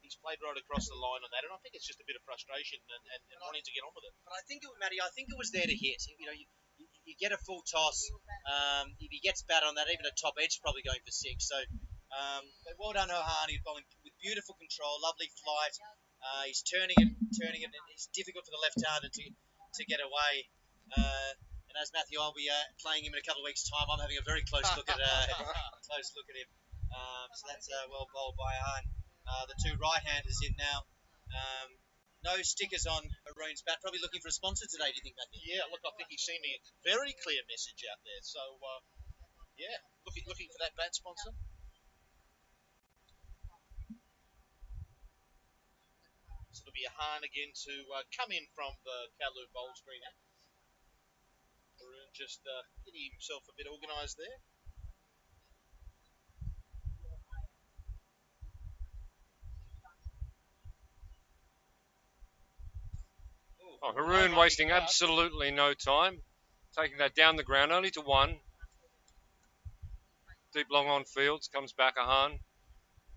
B: he's played right across the line on that, and I think it's just a bit of frustration and wanting to get on with it.
A: But I think it was there to hit. You know, you get a full toss. If he gets bat on that, even a top edge, probably going for six. So, but well done, Ahan. He's bowling with beautiful control, lovely flight. He's turning it. It's difficult for the left-hander to get away. And as Matthew, I'll be playing him in a couple of weeks' time. I'm having a very close look at him. So that's well bowled by Ahan. The two right-handers in now. No stickers on Haroon's bat. Probably looking for a sponsor today, do you think, Matthew?
B: Yeah, look, I think he's sending a very clear message out there. So, yeah, looking for that bat sponsor. So it'll be Ahan again to come in from the Kowloon bowl screen. Haroon just getting himself a bit organised there.
C: Oh, Haroon wasting absolutely no time, taking that down the ground, only to one. Deep long on fields, comes back Ahan,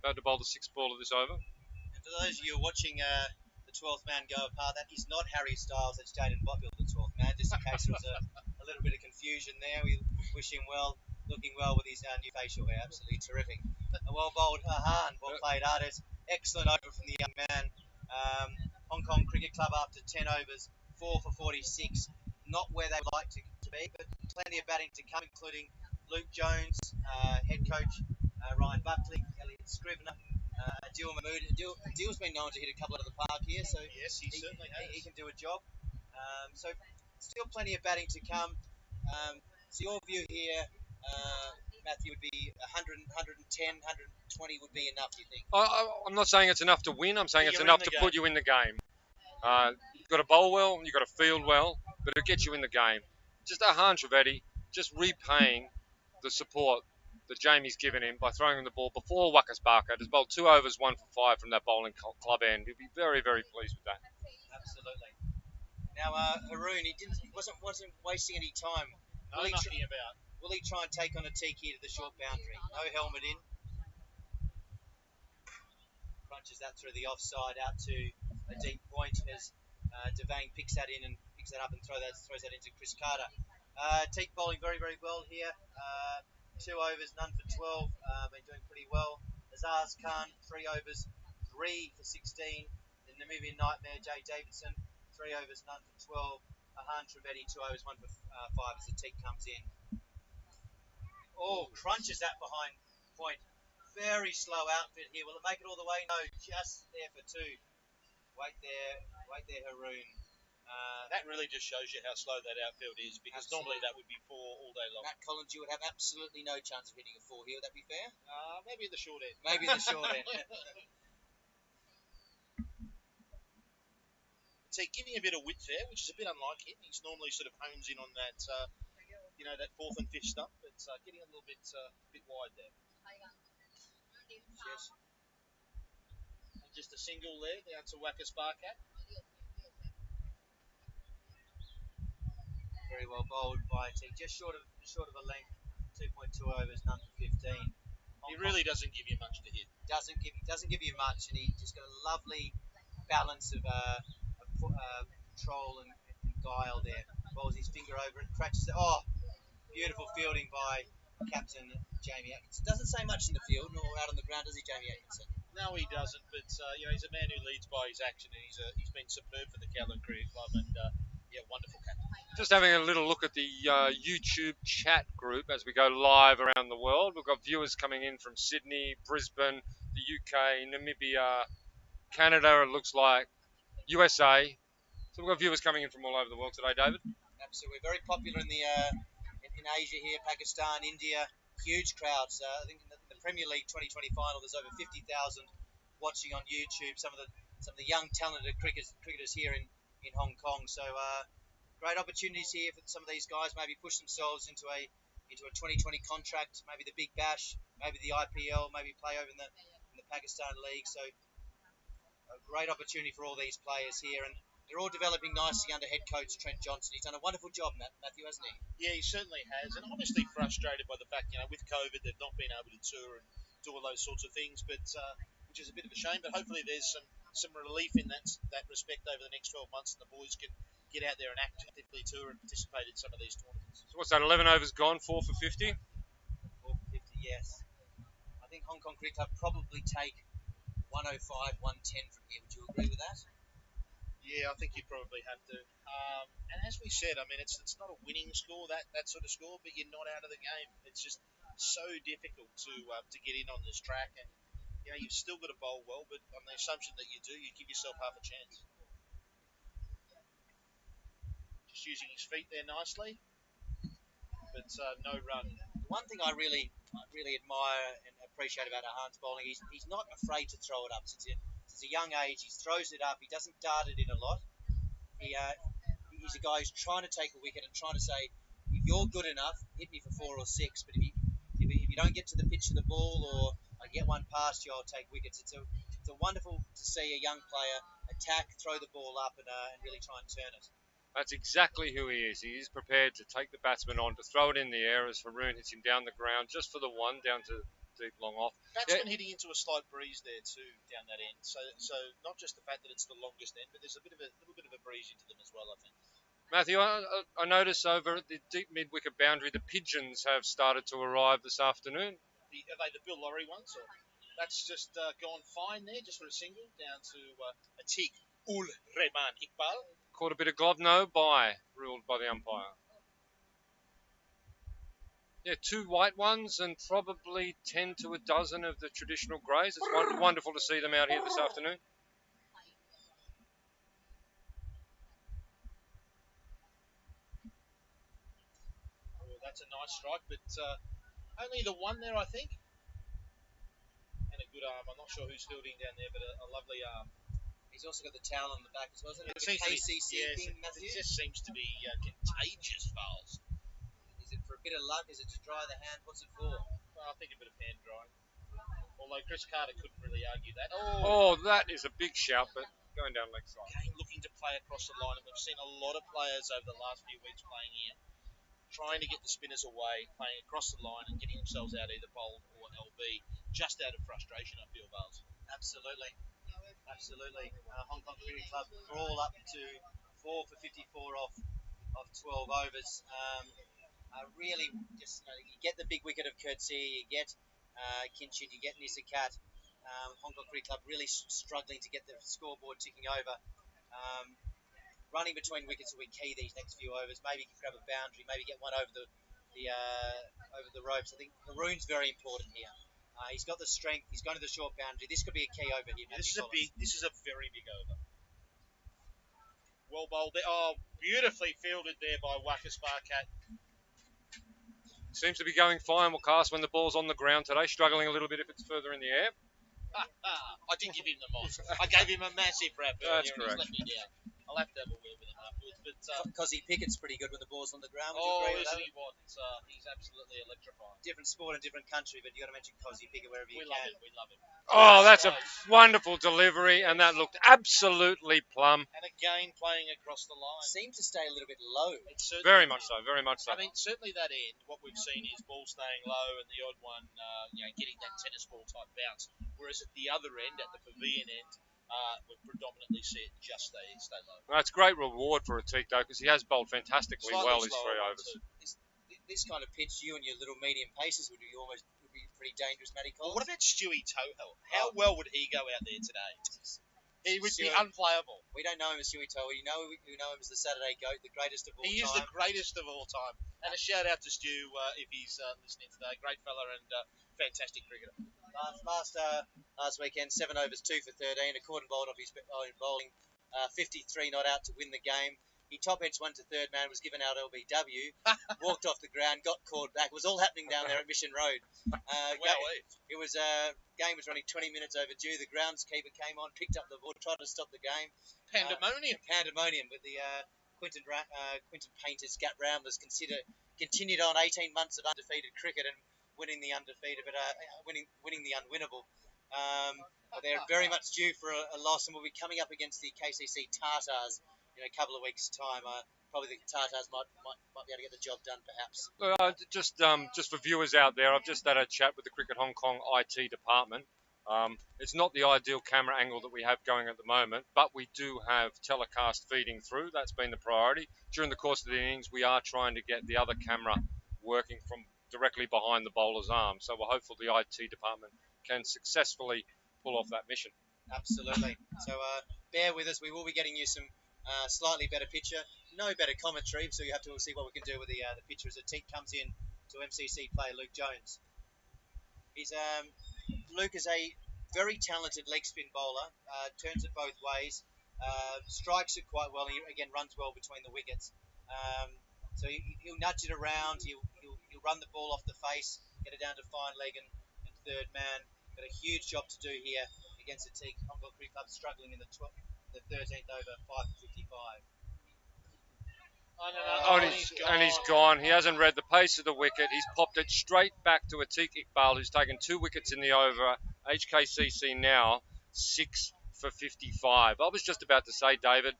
C: about to bowl the sixth ball of this over.
A: And for those of you watching the 12th man go apart, that is not Harry Styles, that's Jaden Botfield, the 12th man, just in case there was a little bit of confusion there. We wish him well, looking well with his new facial hair, absolutely terrific. A well bowled Ahan, well played Artis, excellent over from the young man. Hong Kong Cricket Club after 10 overs, 4 for 46, not where they would like to be, but plenty of batting to come, including Luke Jones, head coach Ryan Buckley, Elliot Scrivener, Adil Mahmood. Adil's been known to hit a couple out of the park here, so
B: yes, he certainly has.
A: He can do a job. So still plenty of batting to come. So your view here, Matthew, would be 100, 110, 120 would be enough, you think?
C: I'm not saying it's enough to win. I'm saying it's
B: You're
C: enough
B: in the
C: to put you in the game. You've got to bowl well, you've got to field well, but it gets you in the game. Just Ahan Trivedi, just repaying the support that Jamie's given him by throwing him the ball before Waqas Barker. Has bowled 2 overs, 1 for 5 from that bowling club end. He'll be very, very pleased with that.
A: Absolutely. Now, Haroon, he wasn't wasting any time.
B: No, nothing about.
A: Will he try and take on a tiki to the short boundary? No helmet in. Crunches that through the offside out to a deep point as Devane picks that in and picks that up and throws that into Chris Carter. Teak bowling very, very well here. 2 overs, none for 12. Been doing pretty well. Azaz Khan, 3 overs, 3 for 16. The Namibian Nightmare, Jay Davidson, 3 overs, none for 12. Ahan Trivedi, 2 overs, 1 for 5 as the Teak comes in. Oh, crunches that behind point. Very slow outfit here. Will it make it all the way? No, just there for 2. Wait there, Haroon.
B: That really just shows you how slow that outfield is, because normally that would be 4 all day long.
A: Matt Collins, you would have absolutely no chance of hitting a 4 here. Would that be fair?
B: Maybe at the short end.
A: Maybe the short end.
B: So giving a bit of width there, which is a bit unlike him. He's normally sort of hones in on that, that 4th and 5th stump, but getting a little bit wide there. Yes. And just a single there down to Waqas Barker.
A: Very well bowled by Teak, just short of a length, 2.2 overs, none for 15.
B: He really doesn't give you much to hit.
A: Doesn't give you much, and he just got a lovely balance of control and guile there. Rolls his finger over it, crashes it. Oh, beautiful fielding by Captain Jamie Atkinson. Doesn't say much in the field nor out on the ground, does he, Jamie Atkinson?
B: No, he doesn't. But he's a man who leads by his action, and he's been superb for the Kowloon Cricket Club, and wonderful captain.
C: Just having a little look at the YouTube chat group as we go live around the world. We've got viewers coming in from Sydney, Brisbane, the UK, Namibia, Canada, it looks like, USA. So we've got viewers coming in from all over the world today, David.
A: Absolutely. Very popular in the in Asia here, Pakistan, India. Huge crowds. I think in the Premier League 2020 final, there's over 50,000 watching on YouTube. Some of the young talented cricketers here in Hong Kong. So great opportunities here for some of these guys. Maybe push themselves into a 2020 contract. Maybe the Big Bash. Maybe the IPL. Maybe play over in the Pakistan League. So a great opportunity for all these players here, and they're all developing nicely under head coach Trent Johnson. He's done a wonderful job, Matthew, hasn't he?
B: Yeah, he certainly has, and obviously frustrated by the fact, with COVID, they've not been able to tour and do all those sorts of things, but which is a bit of a shame. But hopefully, there's some relief in that respect over the next 12 months, and the boys can get out there and actively tour and participate in some of these tournaments.
C: So what's that? 11 overs gone, 4 for 50.
A: 4 for 50, yes. I think Hong Kong Cricket Club probably take 105, 110 from here. Would you agree with that?
B: Yeah, I think you probably have to. And as we said, I mean, it's not a winning score, that sort of score, but you're not out of the game. It's just so difficult to get in on this track, and you've still got to bowl well, but on the assumption that you do, you give yourself half a chance. Just using his feet there nicely, but no run.
A: The one thing I really admire and appreciate about Ahan's bowling, he's not afraid to throw it up. Since a young age, he throws it up. He doesn't dart it in a lot. He's a guy who's trying to take a wicket and trying to say, if you're good enough, hit me for 4 or 6. But if you don't get to the pitch of the ball, or I get one past you, I'll take wickets. It's a wonderful to see a young player attack, throw the ball up, and really try and turn it.
C: That's exactly who he is. He is prepared to take the batsman on, to throw it in the air as Haroon hits him down the ground, just for the one, down to deep long off.
B: Batsman hitting into a slight breeze there too, down that end. So not just the fact that it's the longest end, but there's a little bit of a breeze into them as well, I think.
C: Matthew, I notice over at the deep mid-wicket boundary, the pigeons have started to arrive this afternoon.
B: Are they the Bill Lawry ones? Or that's just gone fine there, just for a single, down to Atiq ul Rahman Iqbal.
C: Caught a bit of glove, no bye, ruled by the umpire. Yeah, 2 white ones and probably 10 to a dozen of the traditional greys. It's wonderful to see them out here this afternoon.
B: Oh, that's a nice strike, but only the one there, I think. And a good arm. I'm not sure who's fielding down there, but a lovely arm.
A: He's also got the towel on the back as well. Isn't it?
B: It seems
A: KCC thing, Matthew?
B: It just seems to be contagious fouls.
A: Is it for a bit of luck? Is it to dry the hand? What's it for?
B: Well, I think a bit of hand drying. Although Chris Carter couldn't really argue that.
C: Oh, that is a big shout, but going down leg side.
B: Again, looking to play across the line, and we've seen a lot of players over the last few weeks playing here, trying to get the spinners away, playing across the line and getting themselves out either bowled or LB, just out of frustration, I feel, Vales.
A: Absolutely. Hong Kong Cricket Club crawl up to 4 for 54 off 12 overs. Really, just you get the big wicket of Courtesy, you get Kinchin, you get Nisakat. Hong Kong Cricket Club really struggling to get the scoreboard ticking over. Running between wickets will be key these next few overs. Maybe grab a boundary, maybe get one over the ropes. I think Haroon's very important here. He's got the strength. He's going to the short boundary. This could be a key over here.
B: This is a very big over. Well bowled there. Oh, beautifully fielded there by Waka Sparkat.
C: Seems to be going fine, Wakas, when the ball's on the ground today. Struggling a little bit if it's further in the air.
B: I did give him the moss. I gave him a massive rap earlier.
C: That's correct.
B: And he's let me down. I'll have to have a word with him afterwards. But
A: Cosy Pickett's pretty good when the ball's on the ground. Would you
B: oh,
A: agree with
B: isn't
A: that?
B: he what? He's absolutely electrifying.
A: Different sport and different country, but you got to mention Cosy Pickett wherever you
B: We
A: can.
B: love him. We love him.
C: Oh, that's a wonderful delivery, and that looked absolutely plumb.
B: And again, playing across the line.
A: Seemed to stay a little bit low.
C: Very much so, very much so.
B: I mean, certainly that end, what we've seen is ball staying low and the odd one, getting that tennis ball type bounce. Whereas at the other end, at the pavilion end, we predominantly see it just stay low.
C: That's great reward for Atik, though, because he has bowled fantastically
B: Slightly
C: well his
B: slower
C: 3
B: one
C: overs.
B: too.
A: This kind of pitch, you and your little medium paces would be pretty dangerous, Matty
B: Well,
A: Collins.
B: what about Stewie Tohill? How well would he go out there today? He would be
A: Stewie-
B: unplayable.
A: We don't know him as Stewie Tohill. We know him as the Saturday GOAT, the greatest of all
B: He
A: time.
B: is the greatest of all time. And a shout out to Stu if he's listening today. Great fella and fantastic cricketer.
A: Last weekend, 7 overs, 2 for 13. A caught and bowled off his own bowling. 53 not out to win the game. He top edged one to third man, was given out LBW, walked off the ground, got called back. It was all happening down there at Mission Road. It was game was running 20 minutes overdue. The groundskeeper came on, picked up the ball, tried to stop the game.
B: Pandemonium.
A: With the Quinton Painter's Gap Ramblers continued on 18 months of undefeated cricket and winning the undefeated, but winning the unwinnable. But they're very much due for a loss, and we'll be coming up against the KCC Tartars in a couple of weeks' time. Probably the Tartars might be able to get the job done, perhaps.
C: Just for viewers out there, I've just had a chat with the Cricket Hong Kong IT department. It's not the ideal camera angle that we have going at the moment, but we do have telecast feeding through. That's been the priority. During the course of the innings, we are trying to get the other camera working from directly behind the bowler's arm. So we're hopeful the IT department can successfully pull off that mission.
A: Absolutely. So bear with us. We will be getting you some slightly better picture, no better commentary. So you have to see what we can do with the picture as Atik comes in to MCC player Luke Jones. Luke is a very talented leg spin bowler. Turns it both ways. Strikes it quite well. He again runs well between the wickets. So he'll nudge it around. He'll run the ball off the face, get it down to fine leg and third man. Got a huge job to do here against Atik. Hong Kong Cricket Club struggling in the 13th over, 5 for 55.
C: And he's gone. He hasn't read the pace of the wicket. He's popped it straight back to Atik Iqbal, who's taken 2 wickets in the over. HKCC now 6 for 55. I was just about to say, David,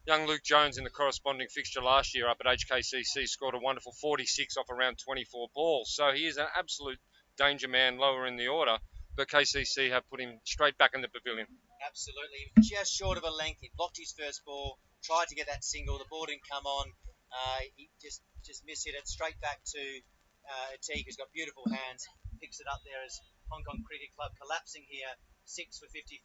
C: young Luke Jones in the corresponding fixture last year up at HKCC scored a wonderful 46 off around 24 balls. So he is an absolute danger man lower in the order. But KCC have put him straight back in the pavilion.
A: Absolutely. Just short of a length. He blocked his first ball, tried to get that single. The ball didn't come on. He just mishit it straight back to Atik, who's got beautiful hands. Picks it up there as Hong Kong Cricket Club collapsing here. 6 for 55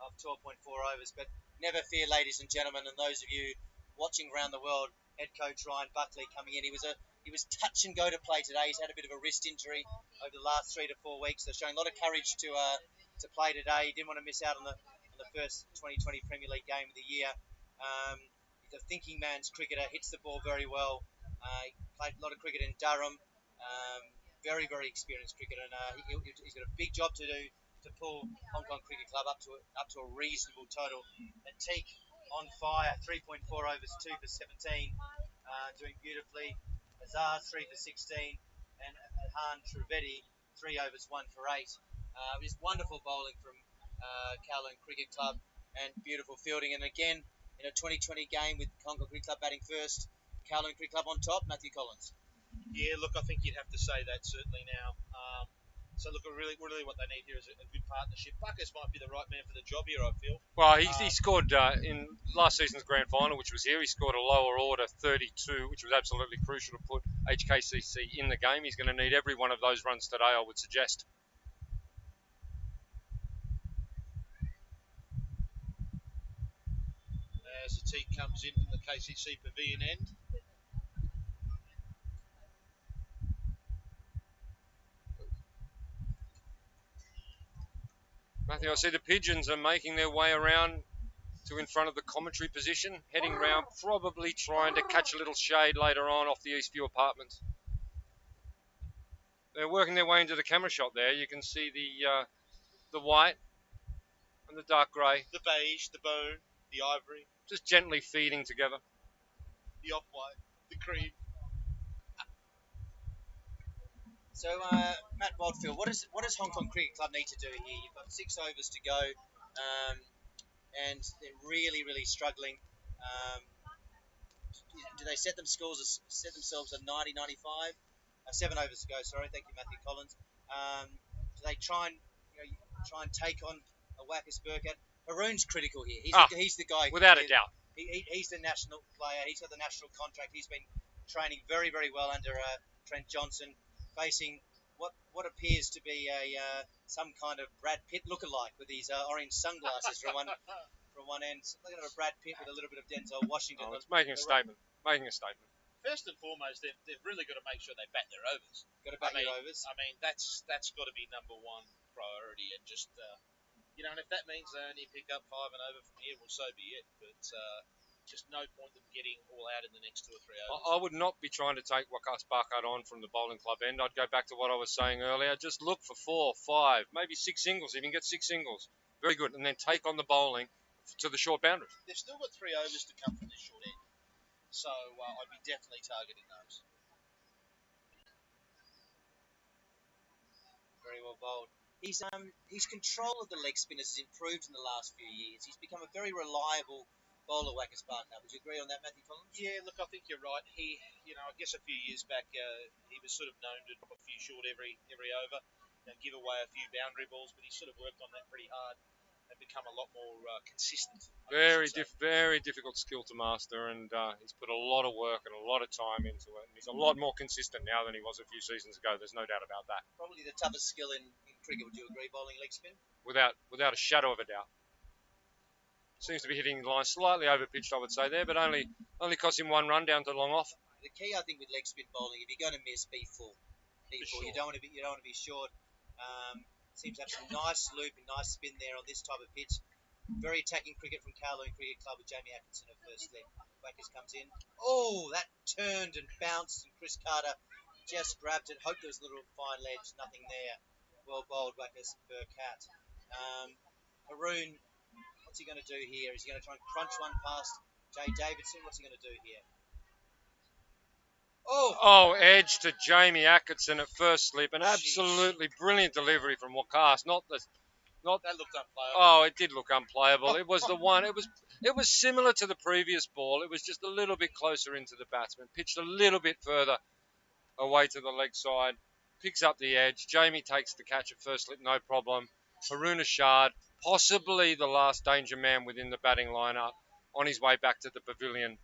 A: of 12.4 overs. But never fear, ladies and gentlemen, and those of you watching around the world, head coach Ryan Buckley coming in. He was touch and go to play today. He's had a bit of a wrist injury over the last 3 to 4 weeks. They're showing a lot of courage to play today. He didn't want to miss out on the first 2020 Premier League game of the year. He's a thinking man's cricketer. Hits the ball very well. He played a lot of cricket in Durham. Very, very experienced cricketer, and he's got a big job to do to pull Hong Kong Cricket Club up to a reasonable total. Atik on fire, 3.4 overs, 2 for 17, doing beautifully. Azar 3 for 16, and Han Trivedi 3 overs, 1 for 8. Just wonderful bowling from Kowloon Cricket Club and beautiful fielding. And again, in a 2020 game with Hong Kong Cricket Club batting first, Kowloon Cricket Club on top, Matthew Collins.
B: Yeah, look, I think you'd have to say that certainly now. So look, really what they need here is a good partnership. Buckers might be the right man for the job here, I feel.
C: Well, he scored in last season's grand final, which was here. He scored a lower order 32, which was absolutely crucial to put HKCC in the game. He's going to need every one of those runs today, I would suggest.
B: As Atik comes in from the KCC pavilion end.
C: Matthew, I see the Pigeons are making their way around to in front of the commentary position, heading round, probably trying to catch a little shade later on off the Eastview Apartments. They're working their way into the camera shot there. You can see the white and the dark grey.
B: The beige, the bone, the ivory.
C: Just gently feeding together.
B: the off-white, the cream.
A: So, Matt Wildfield, what does Hong Kong Cricket Club need to do here? You've got 6 overs to go, and they're really struggling. Um, do they set themselves a 90, 95? 7 overs to go. Sorry, thank you, Matthew Collins. Do they try and take on a Wackers Burkett? Haroon's critical here. He's the guy.
C: Without a doubt.
A: He's the national player. He's got the national contract. He's been training very well under Trent Johnson, facing what appears to be some kind of Brad Pitt lookalike with his orange sunglasses from one end. Looking at a Brad Pitt with a little bit of Denzel Washington.
C: Oh, it's making a statement.
B: First and foremost, they've really got to make sure they bat their overs.
A: Got to bat your overs.
B: I mean, that's got to be number one priority, and just and if that means they only pick up 5 and over from here, well, so be it. But just no point them getting all out in the next 2 or 3 overs.
C: I would not be trying to take Wakas Barkat on from the bowling club end. I'd go back to what I was saying earlier. Just look for 4, 5, maybe 6 singles. If you can get 6 singles, very good. And then take on the bowling to the short boundaries.
B: They've still got 3 overs to come from this short end. So I'd be definitely targeting those.
A: Very well bowled. His control of the leg spinners has improved in the last few years. He's become a very reliable bowler, Wackers Barkat. Would you agree on that, Matthew Collins?
B: Yeah, look, I think you're right. He, I guess a few years back, he was sort of known to drop a few short every over, give away a few boundary balls, but he sort of worked on that pretty hard and become a lot more consistent.
C: Very difficult skill to master, and he's put a lot of work and a lot of time into it. And he's a lot more consistent now than he was a few seasons ago. There's no doubt about that.
A: Probably the toughest skill in cricket. Would you agree, bowling leg spin?
C: Without a shadow of a doubt. Seems to be hitting the line slightly over pitched, I would say there, but only cost him 1 run down to long off.
A: The key, I think, with leg spin bowling, if you're going to miss, be full.
B: Sure.
A: You don't want to be short. Seems to have some nice loop and nice spin there on this type of pitch. Very attacking cricket from Kowloon Cricket Club with Jamie Atkinson at first slip. Wackers comes in. Oh, that turned and bounced, and Chris Carter just grabbed it. Hoped there was a little fine ledge. Nothing there. Well bowled, Wackers Burkett. Haroon, what's he going to do here? Is he going to try and crunch one past Jay Davidson? What's he going to do here?
C: Oh, edge to Jamie Atkinson at first slip. An absolutely brilliant delivery from Wakas.
B: That looked unplayable.
C: Oh, it did look unplayable. It was the one. It was similar to the previous ball. It was just a little bit closer into the batsman. Pitched a little bit further away to the leg side. Picks up the edge. Jamie takes the catch at first slip, no problem. Haroon Ashard, possibly the last danger man within the batting lineup, on his way back to the pavilion.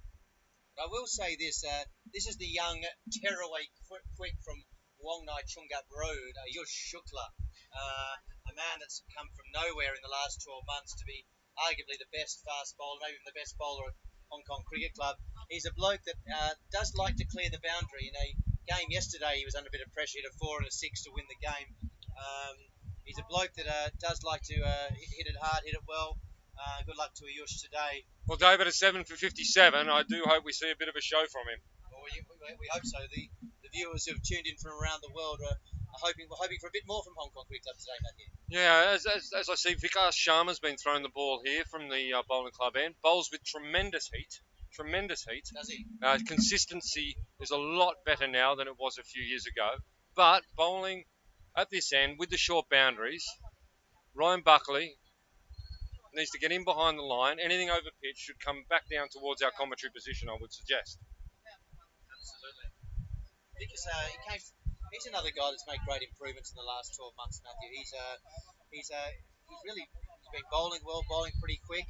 A: I will say this. This is the young tearaway quick from Wong Nai Chungat Road, Yush Shukla, a man that's come from nowhere in the last 12 months to be arguably the best fast bowler, maybe even the best bowler at Hong Kong Cricket Club. He's a bloke that does like to clear the boundary. In a game yesterday, he was under a bit of pressure, hit a 4 and a 6 to win the game. He's a bloke that does like to hit it hard, hit it well. Good luck to Ayush today.
C: Well, David, at 7 for 57, I do hope we see a bit of a show from him.
A: Well, we hope so. The viewers who have tuned in from around the world are hoping for a bit more from Hong Kong Cricket Club today, Matthew.
C: Yeah, as I see, Vikas Sharma's been throwing the ball here from the bowling club end. Bowls with tremendous heat.
A: Does he?
C: Consistency is a lot better now than it was a few years ago. But bowling at this end with the short boundaries, Ryan Buckley needs to get in behind the line. Anything over pitch should come back down towards our commentary position, I would suggest.
A: Absolutely. Because he's another guy that's made great improvements in the last 12 months, Matthew. He's been bowling well, bowling pretty quick.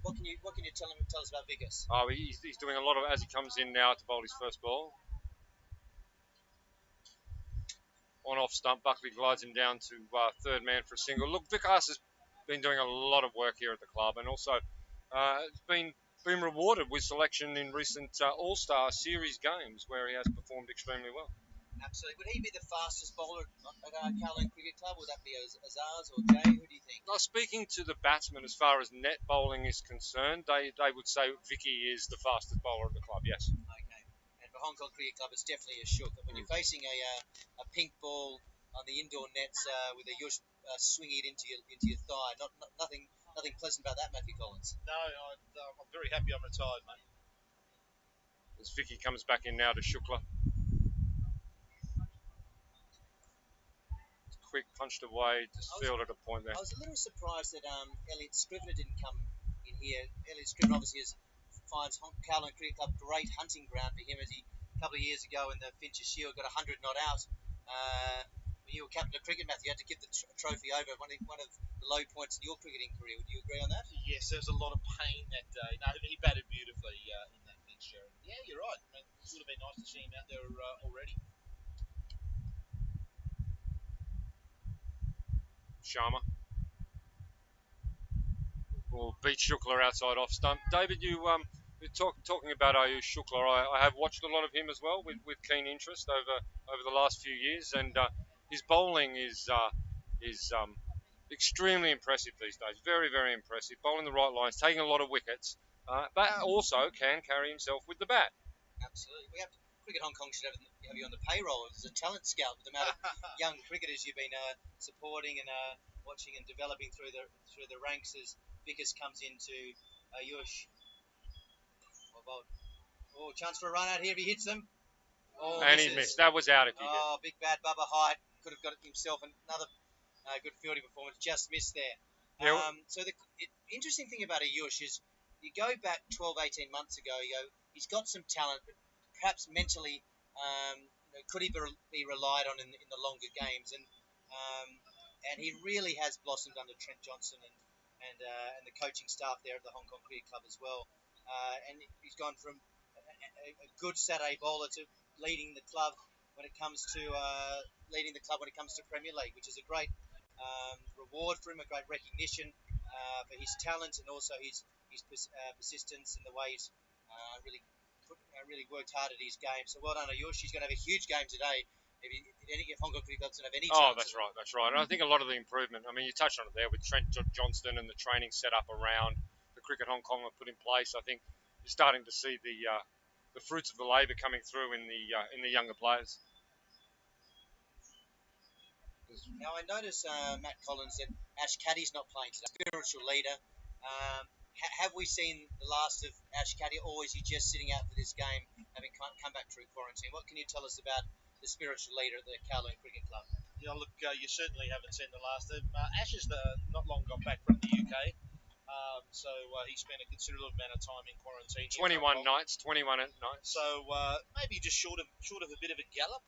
A: What can you tell us about Vickers?
C: Oh, he's doing a lot of, as he comes in now to bowl his first ball. On off stump, Buckley glides him down to third man for a single. Look, Vikas has been doing a lot of work here at the club, and also been rewarded with selection in recent All-Star Series games where he has performed extremely well.
A: Absolutely. Would he be the fastest bowler at Kowloon Cricket Club? Would that be Azars or Jay? Who do you think?
C: Now, speaking to the batsmen as far as net bowling is concerned, they would say Vicky is the fastest bowler at the club, yes.
A: Okay. And for Hong Kong Cricket Club, it's definitely a shook. When you're facing a pink ball on the indoor nets with a Yush swinging it into your thigh, nothing pleasant about that, Matthew Collins.
B: No, I'm very happy I'm retired, mate.
C: As Vicky comes back in now to Shukla. Quick punched away, just fielded a point there.
A: I was a little surprised that Elliot Scrivener didn't come in here. Elliot Scrivener obviously finds Kowloon Cricket Club great hunting ground for him, as he a couple of years ago in the Fincher Shield got 100 not out. When you were captain of cricket, Matthew, you had to give the trophy over. One of the low points in your cricketing career. Would you agree on that?
B: Yes, there was a lot of pain that day. No, he batted beautifully in that fixture. Yeah, you're right. I mean, it would have been nice to see him out there already.
C: Sharma will beat Shukla outside off stump. David, you talking about Ayush Shukla. I have watched a lot of him as well with keen interest over the last few years, and his bowling is extremely impressive these days. Very, very impressive. Bowling the right lines, taking a lot of wickets, but also can carry himself with the bat.
A: Absolutely. Cricket Hong Kong should have you on the payroll as a talent scout with the amount of young cricketers you've been supporting and watching and developing through the ranks as Vickers comes into Ayush. Oh, chance for a run out here if he hits them. Oh,
C: and he missed. That was out if he did.
A: Oh, big bad Bubba Hyde could have got it himself. Another good fielding performance. Just missed there.
C: Yeah.
A: So the interesting thing about Ayush is you go back 12, 18 months ago, he's got some talent, but perhaps mentally, could he be relied on in the longer games? And he really has blossomed under Trent Johnson and the coaching staff there at the Hong Kong Cricket Club as well. And he's gone from a good Saturday bowler to leading the club when it comes to Premier League, which is a great reward for him, a great recognition for his talent and also his persistence and the way he's really worked hard at his game. So well done, Ayush. He's going to have a huge game today. If Hong Kong Cricket Club doesn't have any chance.
C: Oh, that's right. And I think a lot of the improvement, I mean, you touched on it there with Trent Johnston and the training set up around the Cricket Hong Kong have put in place. I think you're starting to see the fruits of the labour coming through in the younger players.
A: Now I notice Matt Collins that Ash Caddy's not playing today. Spiritual leader. Have we seen the last of Ash Caddy, or is he just sitting out for this game, having come back through quarantine? What can you tell us about the spiritual leader at the Kowloon Cricket Club?
B: Yeah, look, you certainly haven't seen the last of him. Ash has not long got back from the UK, so he spent a considerable amount of time in quarantine.
C: 21 nights.
B: So maybe just short of a bit of a gallop.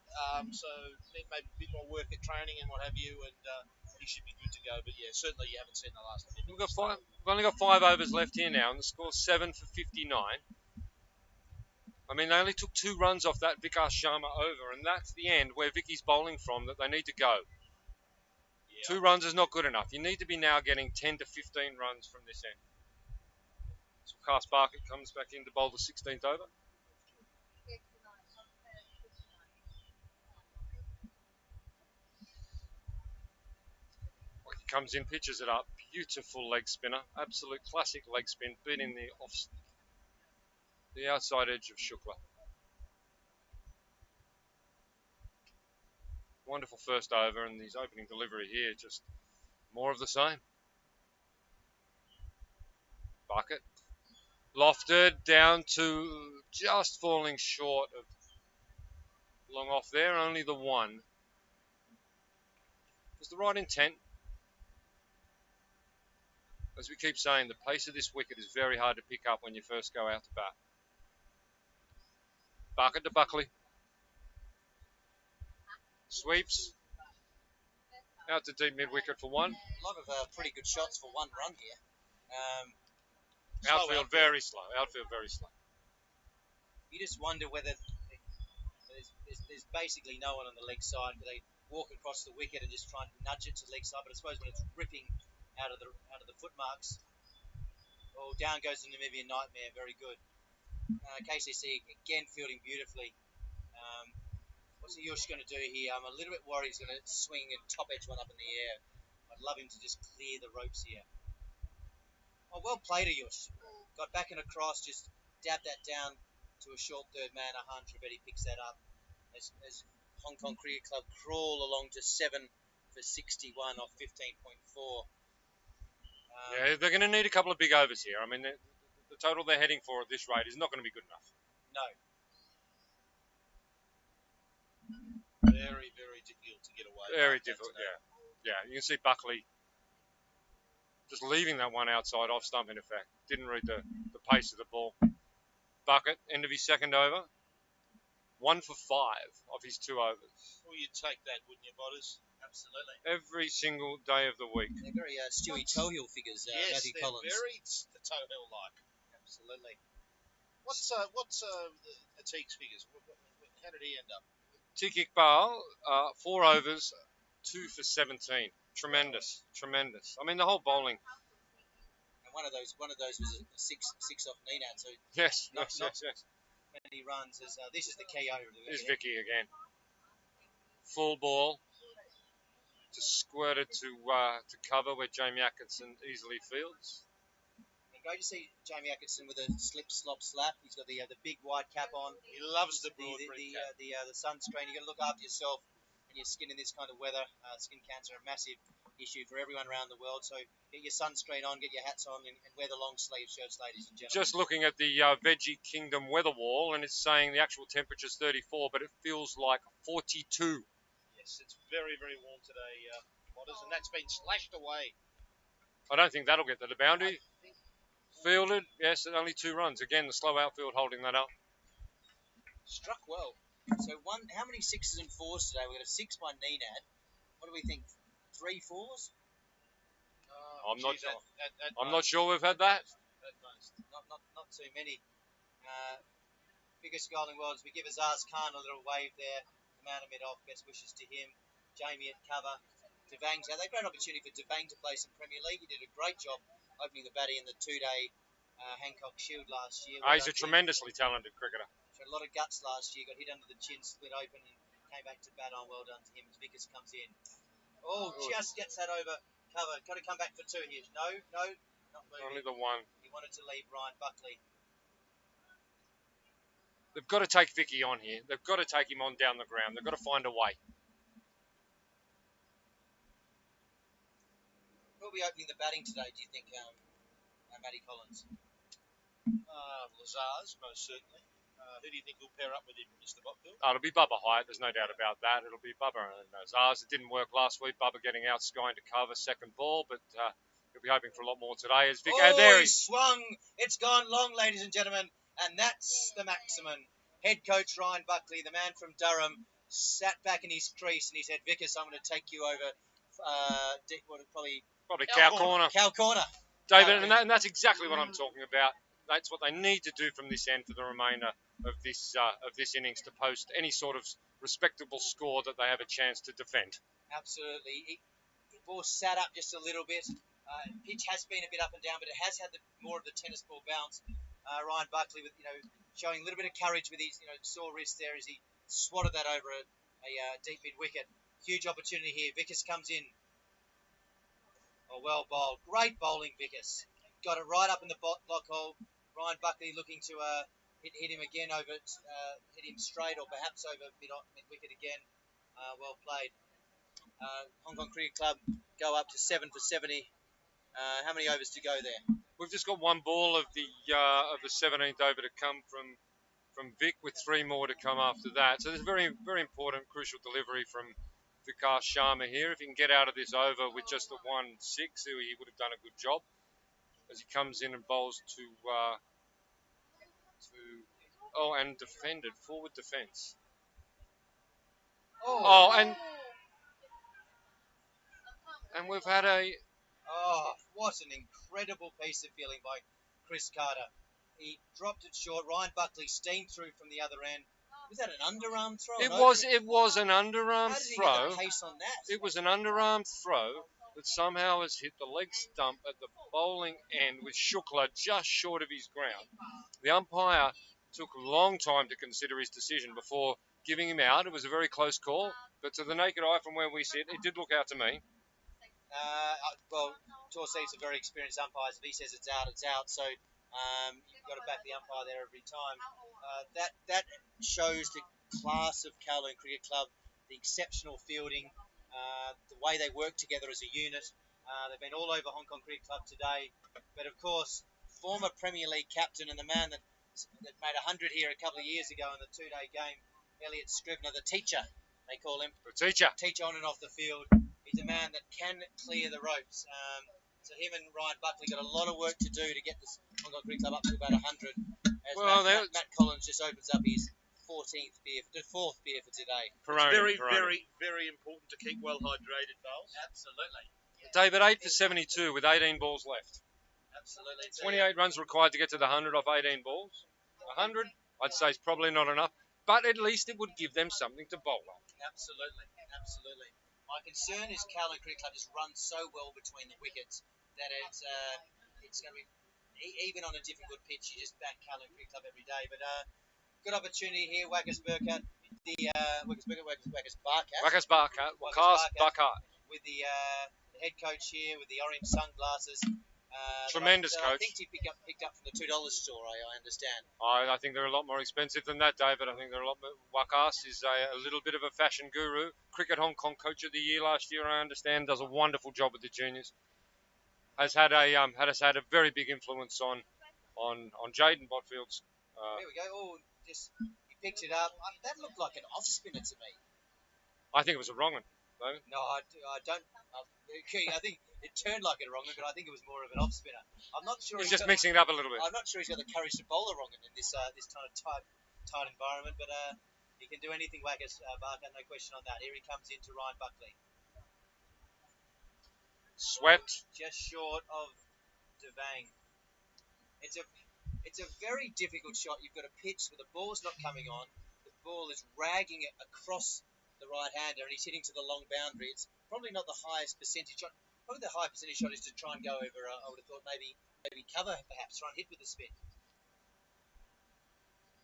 B: So maybe a bit more work at training and what have you, and he should be good to go. But yeah, certainly you haven't seen the last of him.
C: We've only got 5 overs left here now, and the score's 7 for 59. I mean, they only took 2 runs off that Vikas Sharma over, and that's the end where Vicky's bowling from that they need to go. Yeah. 2 runs is not good enough. You need to be now getting 10 to 15 runs from this end. So Cass Barkett comes back in to bowl the 16th over. He comes in, pitches it up. Beautiful leg spinner. Absolute classic leg spin. Beating the outside edge of Shukla. Wonderful first over, and his opening delivery here, just more of the same. Bucket. Lofted down to just falling short of long off there, only the one. It was the right intent. As we keep saying, the pace of this wicket is very hard to pick up when you first go out to bat. Bucket to Buckley. Sweeps. Out to deep mid-wicket for 1.
A: A lot of pretty good shots for 1 run here.
C: Outfield very slow.
A: You just wonder whether there's basically no one on the leg side, but they walk across the wicket and just try and nudge it to the leg side. But I suppose when it's ripping out of the foot marks, down goes the Namibian Nightmare. Very good. KCC again fielding beautifully. What's Ayush going to do here? I'm a little bit worried he's going to swing and top edge one up in the air. I'd love him to just clear the ropes here. Oh, well played, Ayush. Got back and across, just dabbed that down to a short third man. Ahan Trivedi picks that up as Hong Kong Cricket Club crawl along to 7 for 61 off 15.4.
C: Yeah, they're going to need a couple of big overs here. I mean, the total they're heading for at this rate is not going to be good enough.
A: No.
B: Very, very difficult to get away.
C: Very difficult, yeah. You can see Buckley just leaving that one outside off stump, in effect. Didn't read the pace of the ball. Bucket, end of his second over. 1 for 5 of his 2 overs.
B: Well, you'd take that, wouldn't you, Botters?
A: Absolutely.
C: Every single day of the week.
A: They're very Stewie Toehill figures,
B: Yes,
A: Matthew
B: they're
A: Collins.
B: very Toehill-like.
A: Absolutely.
B: What's Atik's figures? How did he end up?
C: Tik Iqbal, 4 overs, 2 for 17. Tremendous. I mean, the whole bowling.
A: And one of those was a six off Nenad, so
C: Yes.
A: many runs. This is the key over.
C: Here's Vicky again. Full ball. Just squirted to cover where Jamie Atkinson easily fields.
A: And great to see Jamie Atkinson with a slip, slop, slap. He's got the big white cap on.
B: He loves the broad brim cap.
A: The sunscreen. You've got to look after yourself and your skin in this kind of weather. Skin cancer, a massive issue for everyone around the world. So get your sunscreen on, get your hats on, and wear the long sleeve shirts, ladies and gentlemen.
C: Just looking at the Veggie Kingdom weather wall, and it's saying the actual temperature is 34, but it feels like 42.
B: Yes, it's very, very warm today, Potters, and that's been slashed away.
C: I don't think that'll get to the boundary. Fielded, yes, and only 2 runs. Again, the slow outfield holding that up.
A: Struck well. So how many 6s and 4s today? We got a 6 by Nenad. What do we think? 3 4s?
C: I'm not sure we've had that.
A: At most. Not too many. Biggest goal in the world as we give Azaz Khan a little wave there. The man of mid-off, best wishes to him. Jamie at cover. Devang's out. They're a great opportunity for Devang to play some Premier League. He did a great job opening the batting in the 2-day Hancock Shield last year.
C: He's a tremendously talented cricketer.
A: Showed a lot of guts last year. Got hit under the chin, split open, and came back to bat on. Well done to him as Vickers comes in. Oh, just gets that over cover. Got to come back for 2 here. No, not moving.
C: Only the 1.
A: He wanted to leave Ryan Buckley.
C: They've got to take Vicky on here. They've got to take him on down the ground. They've got to find a way.
A: Who'll be opening the batting today, do you think, Matty Collins?
B: Lazars, most certainly. Who do you think will pair up with him, Mr. Botfield?
C: It'll be Bubba Hyatt. There's no doubt about that. It'll be Bubba and Zars. It didn't work last week. Bubba getting out, skying to cover second ball, but he'll be hoping for a lot more today. As Vic,
A: there he swung. It's gone long, ladies and gentlemen, and that's the maximum. Head coach Ryan Buckley, the man from Durham, sat back in his crease and he said, "Vickers, I'm going to take you over."
C: Probably cow corner.
A: Cow corner.
C: David, and that's exactly what I'm talking about. That's what they need to do from this end for the remainder of this innings to post any sort of respectable score that they have a chance to defend.
A: Absolutely. The ball sat up just a little bit. Pitch has been a bit up and down, but it has had more of the tennis ball bounce. Ryan Buckley, with showing a little bit of courage with his sore wrist there as he swatted that over a deep mid wicket. Huge opportunity here. Vickers comes in. Oh, well bowled. Great bowling, Vickers. Got it right up in the block hole. Ryan Buckley looking to hit him again hit him straight or perhaps over mid wicket again. Well played. Hong Kong Cricket Club go up to 7 for 70. How many overs to go there?
C: We've just got 1 ball of the 17th over to come from Vic, with 3 more to come after that. So there's a very, very important, crucial delivery from Vikas Sharma here. If he can get out of this over with just a 1-6, he would have done a good job. As he comes in and bowls and defended, forward defence. And we've had
A: what an incredible piece of fielding by Chris Carter. He dropped it short. Ryan Buckley steamed through from the other end. Was that an underarm throw?
C: It was an underarm
A: How did he
C: throw.
A: get the pace on that?
C: It was an underarm throw that somehow has hit the leg stump at the bowling end with Shukla just short of his ground. The umpire took a long time to consider his decision before giving him out. It was a very close call, but to the naked eye from where we sit, it did look out to me.
A: Torse's a very experienced umpire. If he says it's out, it's out. So you've got to back the umpire there every time. That shows the class of Kowloon Cricket Club, the exceptional fielding, the way they work together as a unit. They've been all over Hong Kong Cricket Club today. But of course, former Premier League captain and the man that made 100 here a couple of years ago in the 2-day game, Elliot Scrivener, the teacher, they call him.
C: The teacher.
A: Teach on and off the field. He's a man that can clear the ropes. So him and Ryan Buckley got a lot of work to do to get this Hong Kong Cricket Club up to about 100. As
C: Well,
A: Matt Collins just opens up his fourth beer for today.
C: Peroni,
B: Very,
C: Peroni.
B: very, very important to keep well hydrated, Vales.
A: Absolutely.
C: David, 8 for 72 with 18 balls left.
A: Absolutely.
C: 28 runs required to get to the 100 off 18 balls. 100, I'd say, is probably not enough, but at least it would give them something to bowl at.
A: Absolutely. Absolutely. My concern is Kowloon Cricket Club just runs so well between the wickets that it's going to be, even on a difficult pitch, you just back Kowloon Cricket Club every day. But good opportunity here, Wackers Barkat, Wackers Barkat with the head coach here with the orange sunglasses.
C: Tremendous
A: I
C: coach.
A: think he picked up from the $2 store. I understand.
C: I think they're a lot more expensive than that, David. I think they're a lot more. Wakas is a little bit of a fashion guru. Cricket Hong Kong Coach of the Year last year, I understand. Does a wonderful job with the juniors. Has had a very big influence on Jaden Botfield's.
A: There we go. Oh, just he picked it up. That looked like an off spinner to me.
C: I think it was a wrong one, David.
A: No, I don't. I think it turned like a wronger, but I think it was more of an off spinner. I'm not sure.
C: He's just mixing it up a little bit.
A: I'm not sure he's got the courage to bowl a wronger in this kind of tight environment, but he can do anything. Wackers Barker, no question on that. Here he comes into Ryan Buckley.
C: Swept.
A: Just short of Devang. It's a very difficult shot. You've got a pitch where the ball's not coming on. The ball is ragging it across the right-hander, and he's hitting to the long boundary. It's probably not the highest percentage shot. Probably the high percentage shot is to try and go over. I would have thought maybe cover, perhaps try and hit with the spin.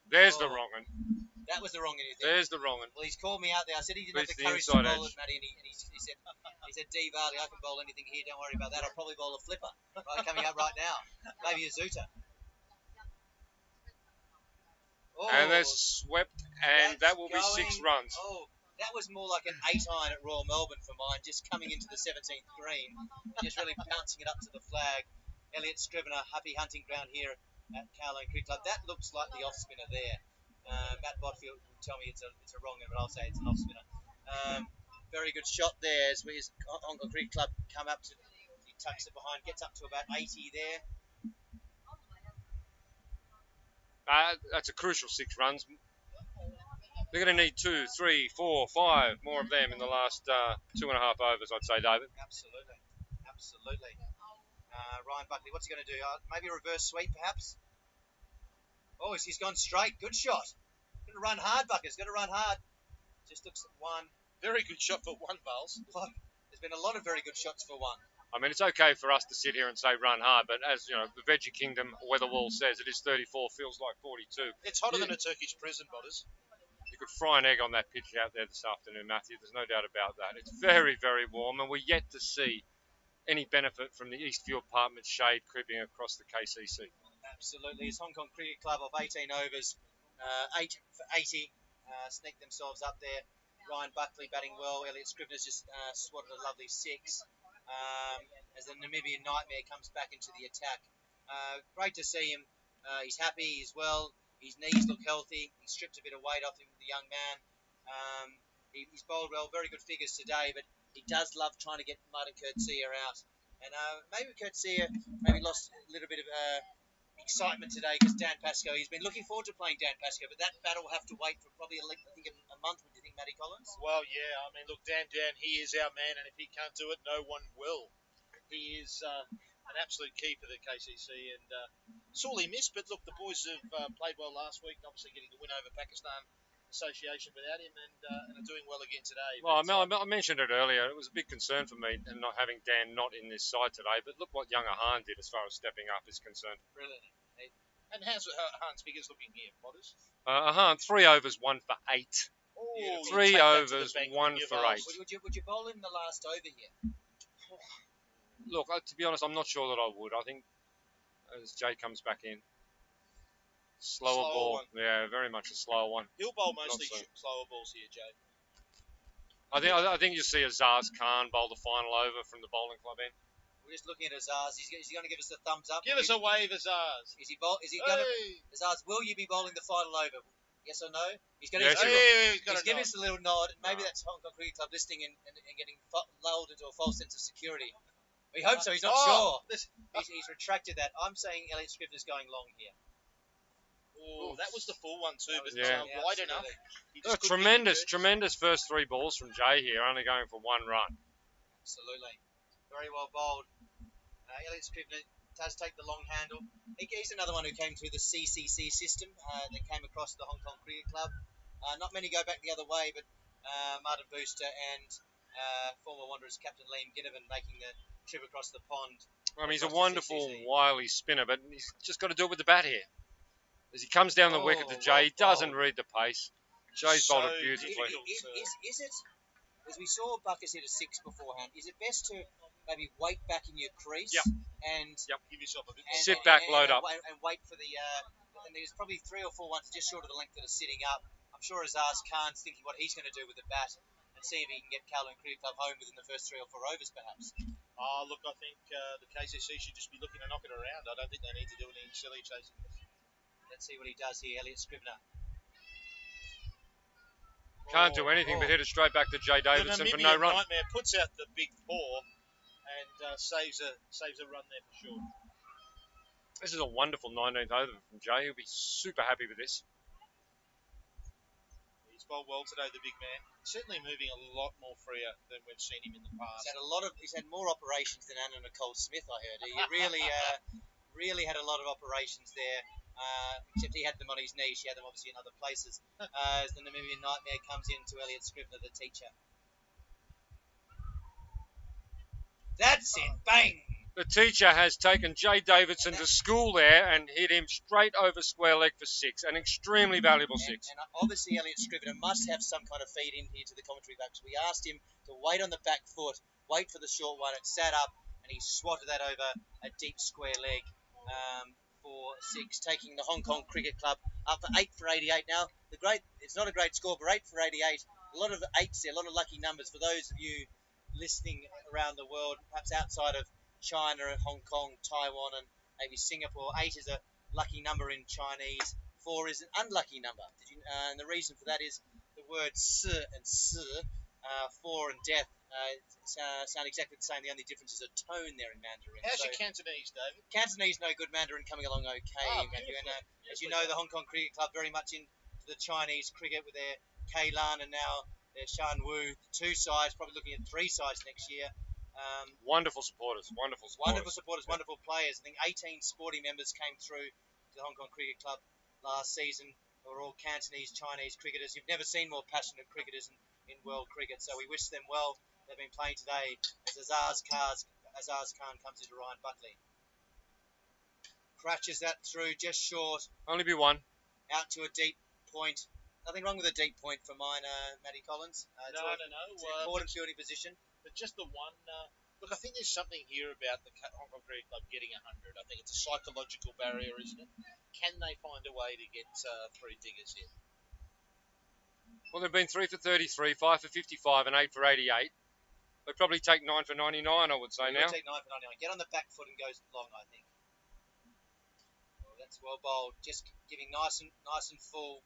C: There's the wrong one.
A: That was the wrong one.
C: There's the wrong one.
A: Well, he's called me out there. I said he didn't have the
C: Where's the
A: courage to
C: inside
A: bowl
C: edge?
A: it, Matty, and he said, D. Varley, I can bowl anything here. Don't worry about that. I'll probably bowl a flipper. Right, coming up right now. Maybe a Zuta. Oh,
C: And they're swept, and that will be 6 runs.
A: Oh, that was more like an 8 iron at Royal Melbourne for mine, just coming into the 17th green, just really bouncing it up to the flag. Elliot Scrivener, happy hunting ground here at Kowloon Cricket Club. That looks like the off spinner there. Matt Botfield will tell me it's a wrong one, but I'll say it's an off spinner. Very good shot there as Hong Kong Cricket Club come up to. He tucks it behind, gets up to about 80 there.
C: That's a crucial 6 runs. They're going to need 2, 3, 4, 5 more of them in the last 2.5 overs, I'd say, David.
A: Absolutely. Ryan Buckley, what's he going to do? Maybe a reverse sweep, perhaps? Oh, he's gone straight. Good shot. Going to run hard, Buckers. Going to run hard. Just looks at 1.
B: Very good shot for 1, Vales.
A: There's been a lot of very good shots for 1.
C: I mean, it's okay for us to sit here and say run hard, but as you know, the Veggie Kingdom Weatherwall says, it is 34, feels like 42.
B: It's hotter than a Turkish prison, Botters.
C: You could fry an egg on that pitch out there this afternoon, Matthew. There's no doubt about that. It's very, very warm, and we're yet to see any benefit from the Eastview Apartments shade creeping across the KCC.
A: Absolutely. It's Hong Kong Cricket Club of 18 overs, 8 for 80, sneaked themselves up there. Ryan Buckley batting well. Elliot Scrivener's just swatted a lovely 6. As the Namibian Nightmare comes back into the attack. Great to see him. He's happy, he's well. His knees look healthy. He stripped a bit of weight off him, the young man. He's bowled well, very good figures today, but he does love trying to get Martin Coetzee out. And maybe Coetzee maybe lost a little bit of excitement today because Dan Pascoe, he's been looking forward to playing Dan Pascoe, but that battle will have to wait for probably a month. Would you think, Matty Collins?
B: Well, yeah. I mean, look, Dan, he is our man, and if he can't do it, no one will. He is an absolute key for the KCC, and sorely missed. But look, the boys have played well last week, obviously getting the win over Pakistan Association without him, and are doing well again today.
C: Well, I mentioned it earlier. It was a big concern for me and not having Dan not in this side today. But look what young Ahan did as far as stepping up is concerned.
A: Brilliant.
B: And how's Ahan's figures looking here, Potters?
C: Ahan, 3 overs, 1 for 8.
B: Oh,
C: 3 overs, 1 for 8.
A: Would you bowl him the last over here?
C: Look, to be honest, I'm not sure that I would. I think as Jay comes back in, slower ball.
B: One.
C: Yeah, very much a slower one.
B: He'll bowl mostly
C: so.
B: slower balls here, Jay.
C: I think you see Azaz Khan bowl the final over from the bowling club end.
A: We're just looking at Azaz. Is he going to give us the thumbs up?
B: Give us a wave, Azaz.
A: Is he going to? Azaz, will you be bowling the final over? Yes or no? He's got
C: Yes,
A: his,
B: He's got
A: he's
B: a
A: giving
B: nod.
A: us a little nod. Maybe that's Hong Kong Cricket Club listening and getting lulled into a false sense of security. We hope so. He's not sure. He's retracted that. I'm saying Elliot Scrivener's going long here.
B: Oh, that was the full one too, but
C: Yeah.
B: wide enough. He
C: Oh,
B: just couldn't get into it.
C: tremendous first 3 balls from Jay here, only going for 1 run.
A: Absolutely. Very well bowled. Elliot Scrivener does take the long handle. He's another one who came through the CCC system that came across the Hong Kong Cricket Club. Not many go back the other way, but Martin Booster and former Wanderers captain Liam Ginnivan making the trip across the pond.
C: I mean, he's a
A: across the
C: wonderful,
A: CCC.
C: wily spinner, but he's just got to do it with the bat here. As he comes down the wicket to Jay, he doesn't read the pace. Jay's bowled it beautifully.
A: Is it, as we saw Buckers hit a 6 beforehand, is it best to maybe wait back in your crease and
B: Give yourself a bit
C: Sit back, load up.
A: and wait for the and there's probably 3 or 4 ones just short of the length that are sitting up. I'm sure Azaz Khan's thinking what he's going to do with the bat and see if he can get Kowloon Cricket Club home within the first 3 or 4 overs perhaps.
B: Look, I think the KCC should just be looking to knock it around. I don't think they need to do anything silly chasing this.
A: Let's see what he does here, Elliot Scrivener.
C: Can't do anything but hit it straight back to Jay Davidson for no
B: The
C: run.
B: Nightmare puts out the big paw and saves a run there for sure.
C: This is a wonderful 19th over from Jay. He'll be super happy with this.
B: He's bowled well today, the big man. Certainly moving a lot more freer than we've seen him in the past.
A: He's had more operations than Anna Nicole Smith, I heard. He really had a lot of operations there. Except he had them on his knee. She had them obviously in other places. As the Namibian Nightmare comes in to Elliot Scrivener, the teacher. That's it, bang!
C: The teacher has taken Jay Davidson to school there and hit him straight over square leg for 6. An extremely valuable 6.
A: And obviously Elliot Scrivener must have some kind of feed in here to the commentary box. We asked him to wait on the back foot, wait for the short one. It sat up and he swatted that over a deep square leg. For 6, taking the Hong Kong Cricket Club up for 8 for 88 now. It's not a great score, but 8 for 88. A lot of 8s there, a lot of lucky numbers for those of you listening around the world, perhaps outside of China, Hong Kong, Taiwan, and maybe Singapore. 8 is a lucky number in Chinese. 4 is an unlucky number. And the reason for that is the words si and si, 4 and death, sound exactly the same. The only difference is a tone there in Mandarin.
B: How's your Cantonese, David?
A: Cantonese, no good. Mandarin coming along okay, Matthew. And as you know, the Hong Kong Cricket Club very much into the Chinese cricket with their Kowloon and now their Shanwu. 2 sides, probably looking at 3 sides next year.
C: Wonderful supporters, wonderful supporters.
A: Wonderful players. I think 18 sporting members came through to the Hong Kong Cricket Club last season. They were all Cantonese, Chinese cricketers. You've never seen more passionate cricketers in world cricket, so we wish them well. They've been playing today as Azaz Khan comes into Ryan Buckley. Crutches that through just short.
C: Only be 1.
A: Out to a deep point. Nothing wrong with a deep point for mine, Matty Collins.
B: No.
A: It's an important fielding position.
B: But just the one. Look, I think there's something here about the Hong Kong Cricket Club getting 100. I think it's a psychological barrier, isn't it? Can they find a way to get 3 diggers in?
C: Well, they've been 3 for 33, 5 for 55, and 8 for 88. They probably take 9 for 99, I would say now.
A: Take 9 for 99. Get on the back foot and goes long, I think. Well, that's well bowled. Just giving nice and full.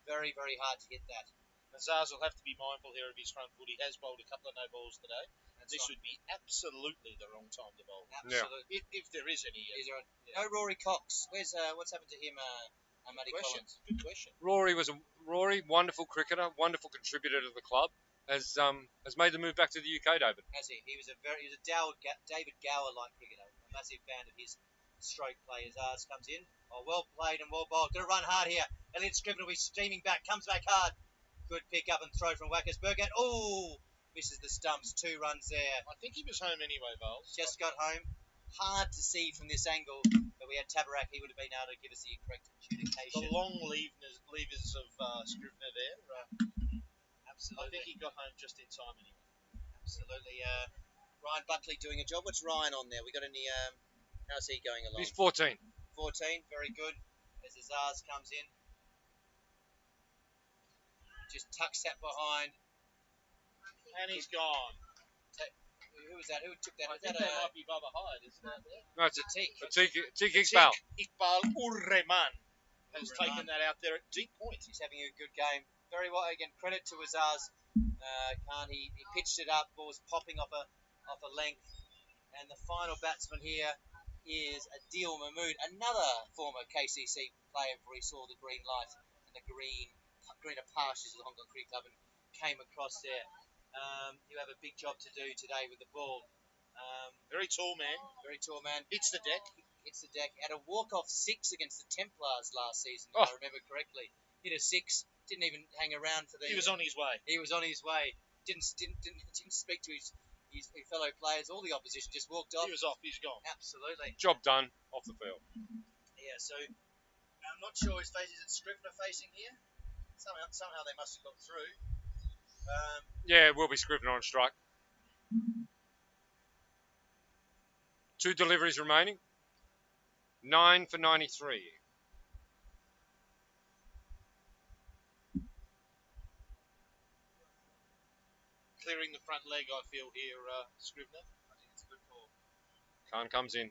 A: Very, very hard to hit that.
B: Azaz will have to be mindful here of his front foot. He has bowled a couple of no balls today. This would be absolutely the wrong time to bowl.
A: Absolutely.
B: Yeah. If there is any.
A: No Rory Cox. What's happened to him, Matty Collins?
B: Good question.
C: Rory, wonderful cricketer, wonderful contributor to the club. Has made the move back to the UK, David.
A: Has he? He was a David Gower-like cricketer. A massive fan of his stroke play. Azaz comes in. Oh, well played and well bowled. Going to run hard here. Elliot Scrivener will be streaming back. Comes back hard. Good pick up and throw from Wackersberg. And misses the stumps. 2 runs there.
B: I think he was home anyway, Vols.
A: Just got home. Hard to see from this angle, but we had Tabarak. He would have been able to give us the correct adjudication.
B: The long levers of Scrivener there.
A: Absolutely.
B: I think he got home just in time anyway.
A: Absolutely. Ryan Buckley doing a job. What's Ryan on there? We got any? How's he going along?
C: He's 14.
A: 14. Very good. As Azaz comes in, just tucks that behind.
B: And he's gone.
A: Who was that? Who took that?
B: I think that might be Bubba Hyde, isn't it?
C: No, it's
A: Atik.
C: Atik Iqbal.
B: Iqbal Urrehman. has taken that out there at deep point.
A: He's having a good game. Very well again. Credit to Azaz Khan. He pitched it up. Ball was popping off a length. And the final batsman here is Adil Mahmood, another former KCC player before he saw the green light and the greener pastures of the Hong Kong Cricket Club and came across there. You have a big job to do today with the ball.
B: Very tall man.
A: Very tall man.
B: Hits the deck.
A: Hits the deck. Had a walk-off 6 against the Templars last season, if I remember correctly. Hit a 6. Didn't even hang around for the...
B: He was on his way.
A: He was on his way. Didn't speak to his fellow players or the opposition. Just walked off.
B: He was off. He's gone.
A: Absolutely.
C: Job done off the field.
A: Yeah, so I'm not sure his face. Is it Scrivener facing here? Somehow they must have got through.
C: Yeah, it will be Scrivener on strike. 2 deliveries remaining. 9 for 93.
B: Clearing the front leg, I feel here, Scrivener.
A: I think it's a good call.
C: Khan comes in.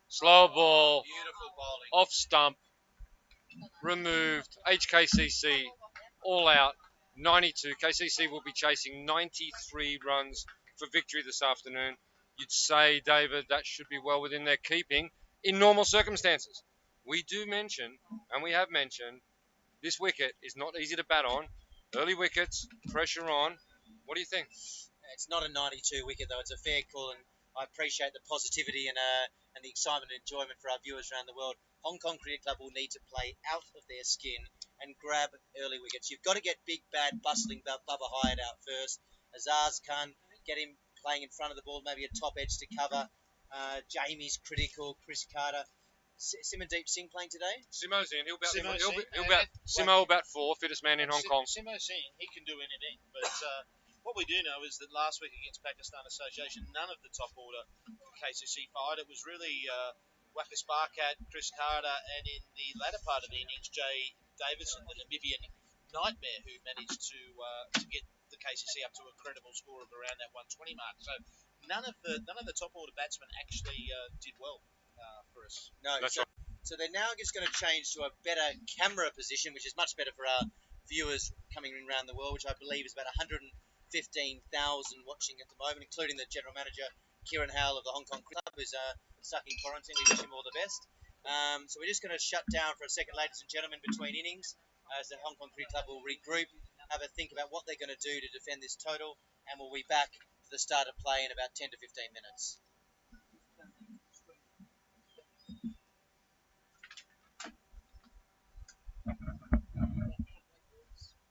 C: Slow ball.
A: Beautiful bowling.
C: Off stump. Removed. HKCC all out. 92. KCC will be chasing 93 runs for victory this afternoon. You'd say, David, that should be well within their keeping in normal circumstances. We do mention, and we have mentioned, this wicket is not easy to bat on. Early wickets, pressure on. What do you think?
A: It's not a 92 wicket, though. It's a fair call, and I appreciate the positivity and the excitement and enjoyment for our viewers around the world. Hong Kong Cricket Club will need to play out of their skin and grab early wickets. You've got to get big, bad, bustling Bubba Hyatt out first. Azaz Khan, get him playing in front of the ball, maybe a top edge to cover. Jamie's critical. Chris Carter. Simandeep Singh playing today?
C: Simo's in. He'll bat.
B: Simo
C: will bat 4, fittest man in Hong Kong.
B: Simo Singh, he can do anything. But what we do know is that last week against Pakistan Association, none of the top order KCC fired. It was really Wakas Barkat, Chris Carter, and in the latter part of the innings, Jay Davidson, the Namibian nightmare, who managed to get the KCC up to a credible score of around that 120 mark. So none of the top order batsmen actually did well for us.
A: No.
C: That's right.
A: So they're now just going to change to a better camera position, which is much better for our viewers coming in around the world, which I believe is about 115,000 watching at the moment, including the general manager, Kieran Howell of the Hong Kong Cricket Club, who's stuck in quarantine. We wish him all the best. So we're just going to shut down for a second, ladies and gentlemen, between innings, as the Hong Kong Cricket Club will regroup, have a think about what they're going to do to defend this total, and we'll be back to the start of play in about 10 to 15 minutes.